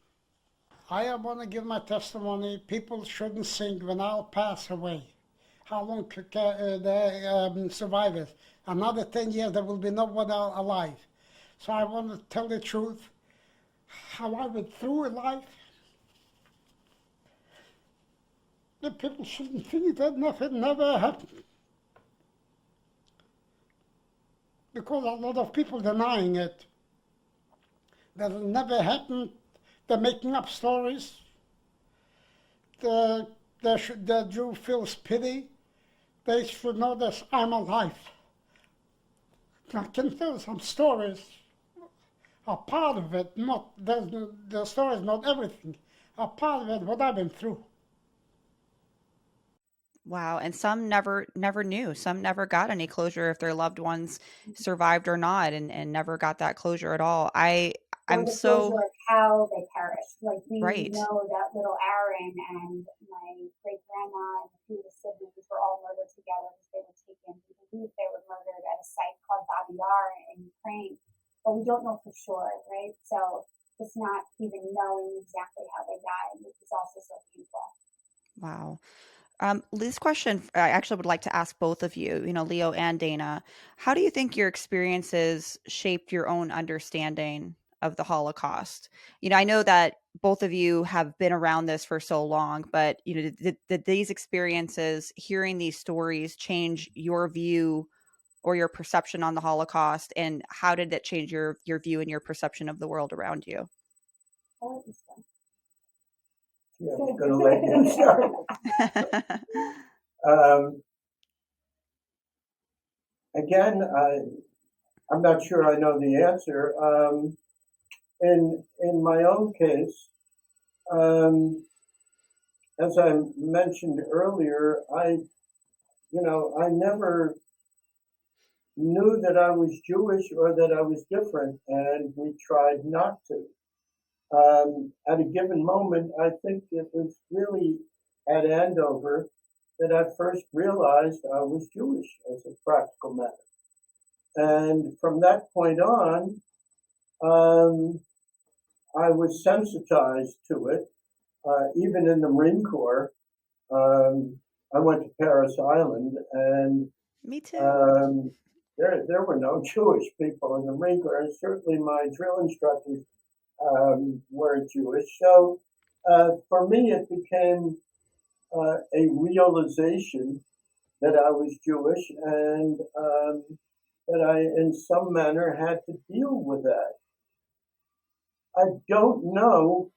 I want to give my testimony. People shouldn't think when I'll pass away. How long could the survivors? Another 10 years, there will be no one alive. So I want to tell the truth, how I went through life. The people shouldn't think that nothing never happened. Because a lot of people denying it. That it never happened. They're making up stories. The Jew feels pity. They should know that I'm alive. I can tell some stories. A part of it, the story is not everything. A part of it, what I've been through. Wow. And some never knew. Some never got any closure if their loved ones survived or not, and never got that closure at all. I'm The so closure of how they perished. Like we right. know that little Aaron and my great grandma and a few of the siblings were all murdered together because they were taken. We believe they were murdered at a site called Babi Yar in Ukraine, but we don't know for sure, right? So just not even knowing exactly how they died, which is also so painful. Wow. This question, I actually would like to ask both of you, Leo and Dana. How do you think your experiences shaped your own understanding of the Holocaust? I know that both of you have been around this for so long, but did these experiences, hearing these stories, change your view or your perception on the Holocaust, and how did it change your view and your perception of the world around you? Yeah, I'm going to let you start. Again, I'm not sure I know the answer. In my own case, as I mentioned earlier, I never knew that I was Jewish or that I was different, and we tried not to. At a given moment, I think it was really at Andover that I first realized I was Jewish as a practical matter. And from that point on, I was sensitized to it. Even in the Marine Corps, I went to Paris Island, and Me too. there were no Jewish people in the Marine Corps, and certainly my drill instructors were Jewish. So for me, it became a realization that I was Jewish and that I, in some manner, had to deal with that. I don't know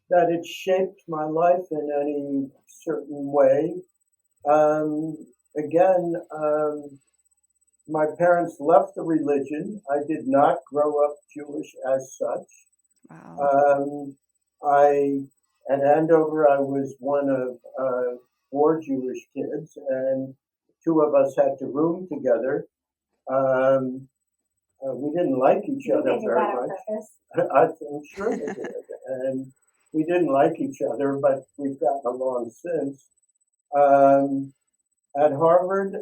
that it shaped my life in any certain way. Um, again, my parents left the religion. I did not grow up Jewish as such. Wow. I at Andover, I was one of four Jewish kids, and two of us had to room together. We didn't like each You other did very that on much. purpose. I'm sure they did, and we didn't like each other, but we've gotten along since. Um, at Harvard,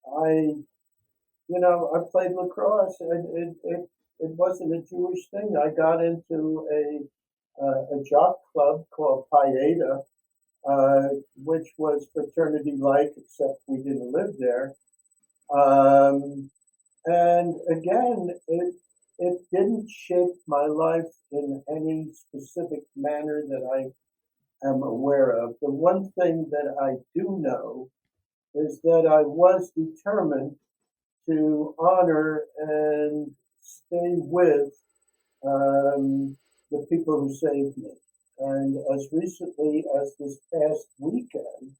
I I played lacrosse. It wasn't a Jewish thing. I got into a jock club called Pi Eta, which was fraternity-like, except we didn't live there. Um, and again, it didn't shape my life in any specific manner that I am aware of. The one thing that I do know is that I was determined to honor and stay with the people who saved me. And as recently as this past weekend,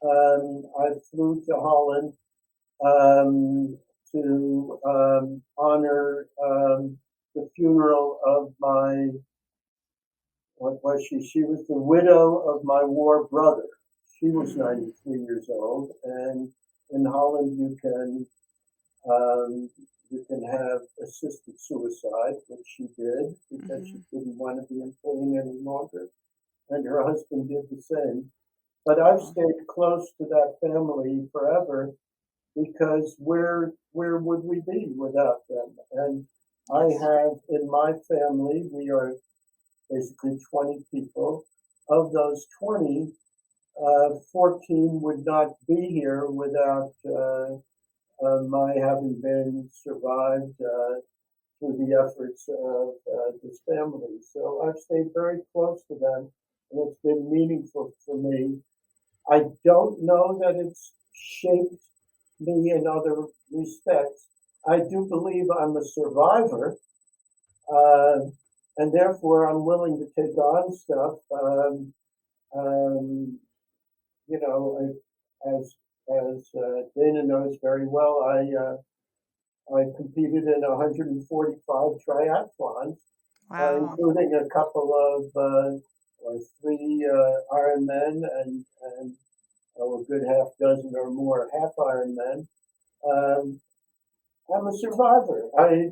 I flew to Holland um, to honor the funeral of what was she? She was the widow of my war brother. She was 93 years old. And in Holland, um, you can have assisted suicide, which she did because she didn't want to be in pain any longer. And her husband did the same. But I've stayed close to that family forever because where would we be without them? And I have in my family, we are basically 20 people. Of those 20, 14 would not be here without my having been survived through the efforts of this family. So I've stayed very close to them, and it's been meaningful for me. I don't know that it's shaped me in other respects. I do believe I'm a survivor, uh, and therefore I'm willing to take on stuff. Um, as Dana knows very well, I competed in 145 triathlons, Wow. including a couple of or three Ironmen and a good half dozen or more half Ironmen. Um, I'm a survivor. I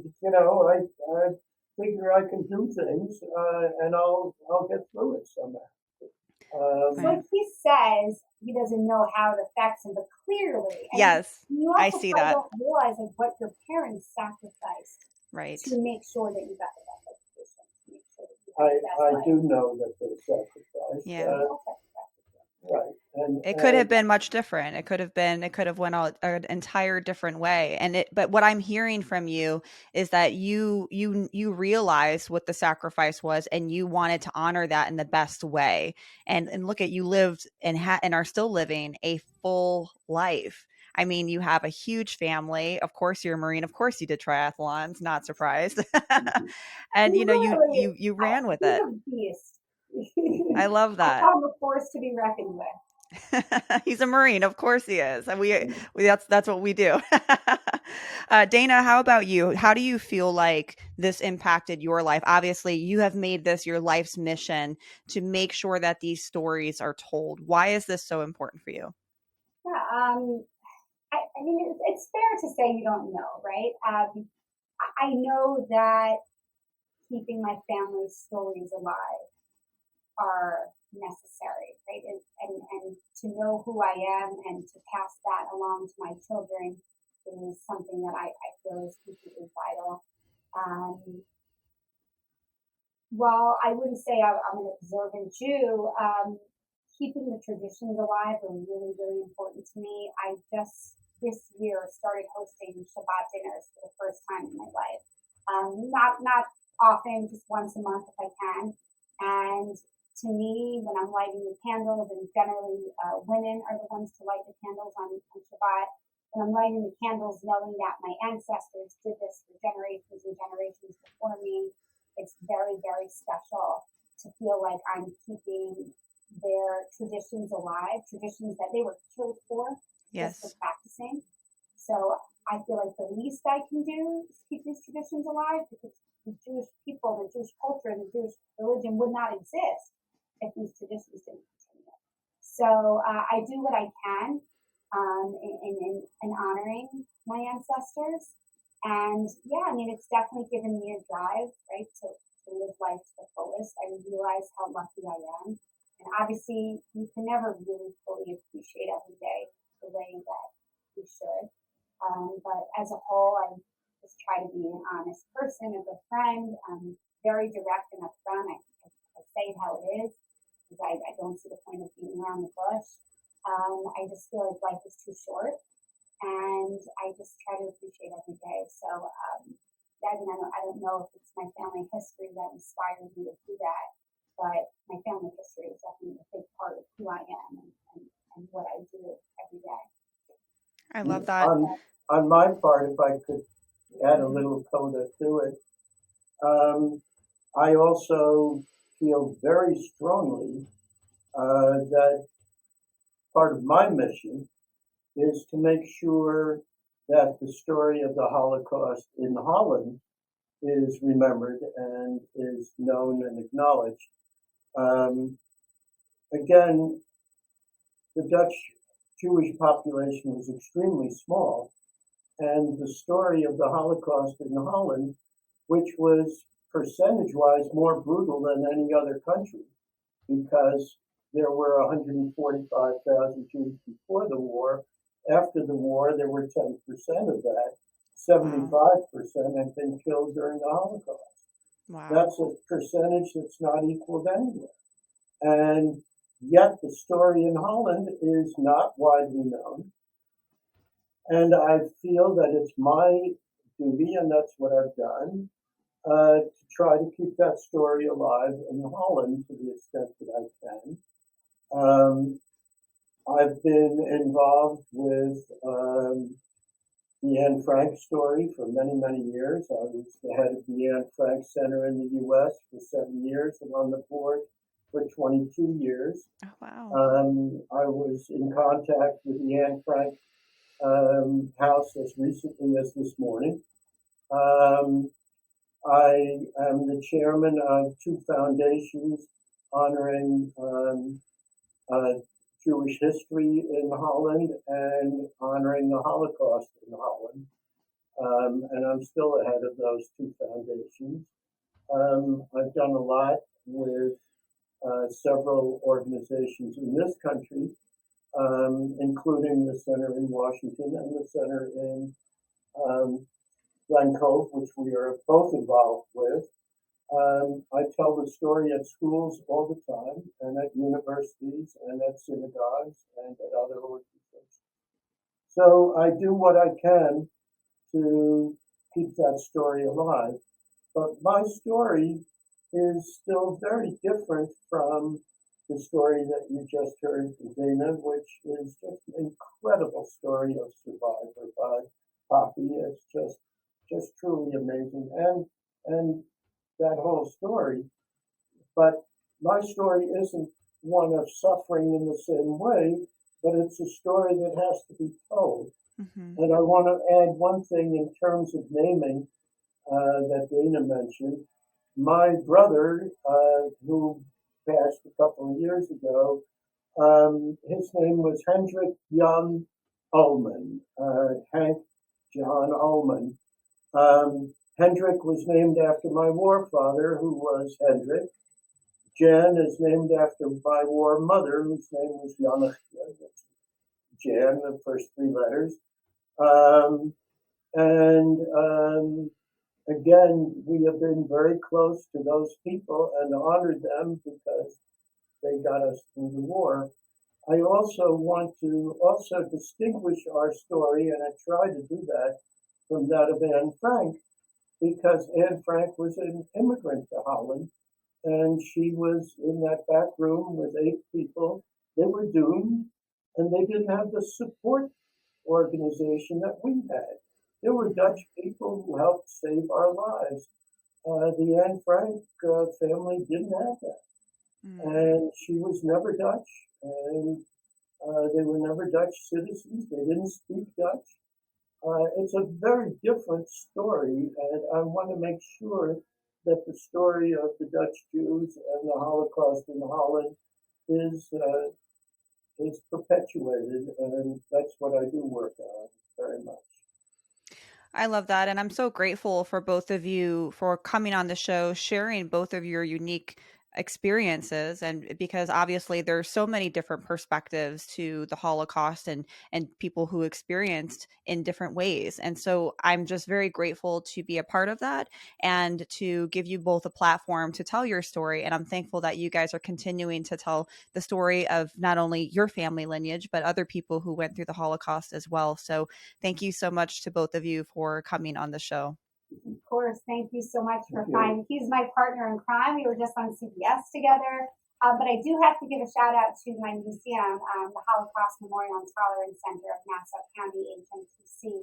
figure I can do things, and I'll get through it somehow. It's like he says he doesn't know how it affects him, but clearly, and Yes, you I also see probably that. don't realize like what your parents sacrificed Right. to make sure that you got the best education, to make sure that you I had the best life. do know that they sacrificed. Yeah. Right, It could have been much different. It could have went an entire different way. But what I'm hearing from you is that you realized what the sacrifice was, and you wanted to honor that in the best way. And look at, you lived and are still living a full life. I mean, you have a huge family. Of course, you're a Marine. Of course, you did triathlons. Not surprised. And you ran with He's it. a beast. I love that. I'm a force to be reckoned with. He's a Marine, of course he is, and we that's what we do. Dana, how about you? How do you feel like this impacted your life? Obviously, you have made this your life's mission to make sure that these stories are told. Why is this so important for you? Yeah, I mean, it's fair to say you don't know, right? I know that keeping my family's stories alive are necessary, right? And to know who I am and to pass that along to my children is something that I feel is completely vital. While I wouldn't say I'm an observant Jew, keeping the traditions alive are really, really important to me. I just this year started hosting Shabbat dinners for the first time in my life. Not often, just once a month if I can. And to me, when I'm lighting the candles, and generally women are the ones to light the candles on Shabbat, when I'm lighting the candles, knowing that my ancestors did this for generations and generations before me, it's very, very special to feel like I'm keeping their traditions alive, traditions that they were killed for, just for Yes. practicing. So I feel like the least I can do is keep these traditions alive, because the Jewish people, the Jewish culture, and the Jewish religion would not exist if these traditions didn't continue. So I do what I can in honoring my ancestors. And yeah, I mean, it's definitely given me a drive, right, to live life to the fullest. I realize how lucky I am. And obviously, you can never really fully appreciate every day the way that you should. But as a whole, I just try to be an honest person, a good friend, very direct and upfront. I say it how it is, because I don't see the point of being around the bush. I just feel like life is too short, and I just try to appreciate every day. So, I don't know if it's my family history that inspired me to do that, but my family history is definitely a big part of who I am and what I do every day. I love that. On my part, if I could add a Mhm. little coda to it, I also feel very strongly that part of my mission is to make sure that the story of the Holocaust in Holland is remembered and is known and acknowledged. Again, the Dutch Jewish population was extremely small, and the story of the Holocaust in Holland, which was percentage-wise more brutal than any other country, because there were 145,000 Jews before the war. After the war, there were 10% of that. Wow. 75% had been killed during the Holocaust. Wow. That's a percentage that's not equaled anywhere. And yet the story in Holland is not widely known. And I feel that it's my duty, and that's what I've done, to try to keep that story alive in Holland to the extent that I can. I've been involved with the Anne Frank story for many, many years. I was the head of the Anne Frank Center in the U.S. for 7 years and on the board for 22 years. Oh, wow. I was in contact with the Anne Frank house as recently as this morning. I am the chairman of 2 foundations honoring Jewish history in Holland and honoring the Holocaust in Holland. And I'm still the head of those 2 foundations. I've done a lot with several organizations in this country, including the center in Washington and the center in Glen Cove, which we are both involved with. I tell the story at schools all the time, and at universities, and at synagogues, and at other organizations. So I do what I can to keep that story alive. But my story is still very different from the story that you just heard from Dana, which is just an incredible story of survivor by Poppy. It's just truly amazing, and that whole story. But my story isn't one of suffering in the same way, but it's a story that has to be told. Mm-hmm. And I want to add one thing in terms of naming that Dana mentioned. My brother, who passed a couple of years ago, his name was Hendrik Jan Ullman, Hank John Ullman. Hendrik was named after my war father, who was Hendrik. Jan is named after my war mother, whose name was Janachia. Jan, the first 3 letters. Again, we have been very close to those people and honored them because they got us through the war. I also want to distinguish our story, and I try to do that, from that of Anne Frank, because Anne Frank was an immigrant to Holland, and she was in that back room with 8 people. They were doomed, and they didn't have the support organization that we had. There were Dutch people who helped save our lives. The Anne Frank family didn't have that, and she was never Dutch, and they were never Dutch citizens. They didn't speak Dutch. It's a very different story, and I want to make sure that the story of the Dutch Jews and the Holocaust in Holland is perpetuated, and that's what I do work on very much. I love that. And I'm so grateful for both of you for coming on the show, sharing both of your unique experiences. And because obviously there's so many different perspectives to the Holocaust and people who experienced in different ways. And so I'm just very grateful to be a part of that and to give you both a platform to tell your story. And I'm thankful that you guys are continuing to tell the story of not only your family lineage, but other people who went through the Holocaust as well. So thank you so much to both of you for coming on the show. Of course. Thank you so much for finding. He's my partner in crime. We were just on CBS together. But I do have to give a shout out to my museum, the Holocaust Memorial and Tolerance Center of Nassau County, HMTC.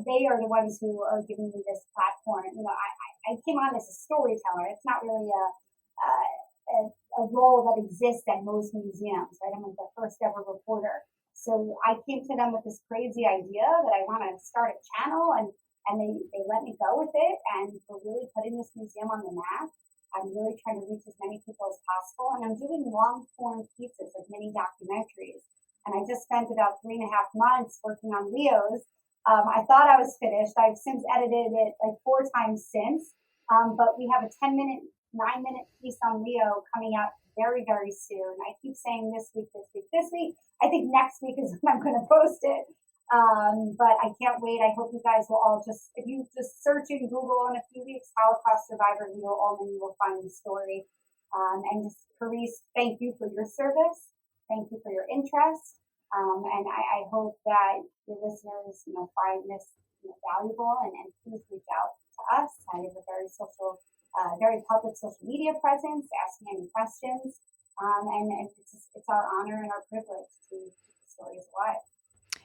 They are the ones who are giving me this platform. You know, I came on as a storyteller. It's not really a role that exists at most museums, right? I'm like the first ever reporter. So I came to them with this crazy idea that I want to start a channel, and they let me go with it, and we're really putting this museum on the map. I'm really trying to reach as many people as possible, and I'm doing long form pieces, like mini documentaries. And I just spent about 3.5 months working on Leo's. I thought I was finished. I've since edited it like 4 times since, but we have a 10-minute, 9-minute piece on Leo coming out very, very soon. I keep saying this week, this week, this week. I think next week is when I'm going to post it. But I can't wait. I hope you guys will all if you just search in Google in a few weeks, Holocaust survivor Leo Ullman, you will find the story. And just, Carice, thank you for your service. Thank you for your interest. And I hope that your listeners, find this valuable, and please reach out to us. I have a very public social media presence. Ask me any questions. And it's our honor and our privilege to keep the stories alive.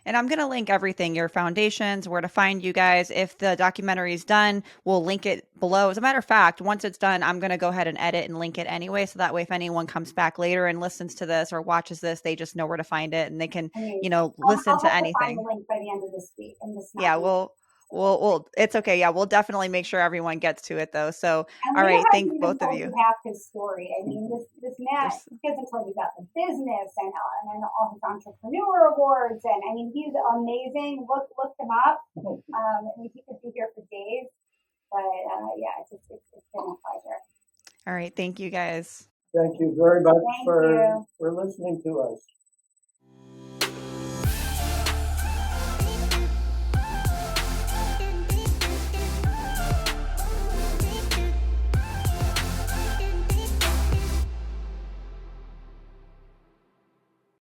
And I'm going to link everything, your foundations, where to find you guys. If the documentary is done, we'll link it below. As a matter of fact, once it's done, I'm going to go ahead and edit and link it anyway. So that way, if anyone comes back later and listens to this or watches this, they just know where to find it and they can, listen to anything. I'll find the link by the end of this week. Yeah, we'll it's okay. Yeah, well definitely make sure everyone gets to it though. So, and all right. Thank both of you. Half his story. I mean, this man, he hasn't told you about the business and all his entrepreneur awards. And I mean, he's amazing. Look him up. I mean, he could be here for days. But yeah, it's been a pleasure. All right. Thank you guys. Thank you very much for listening to us.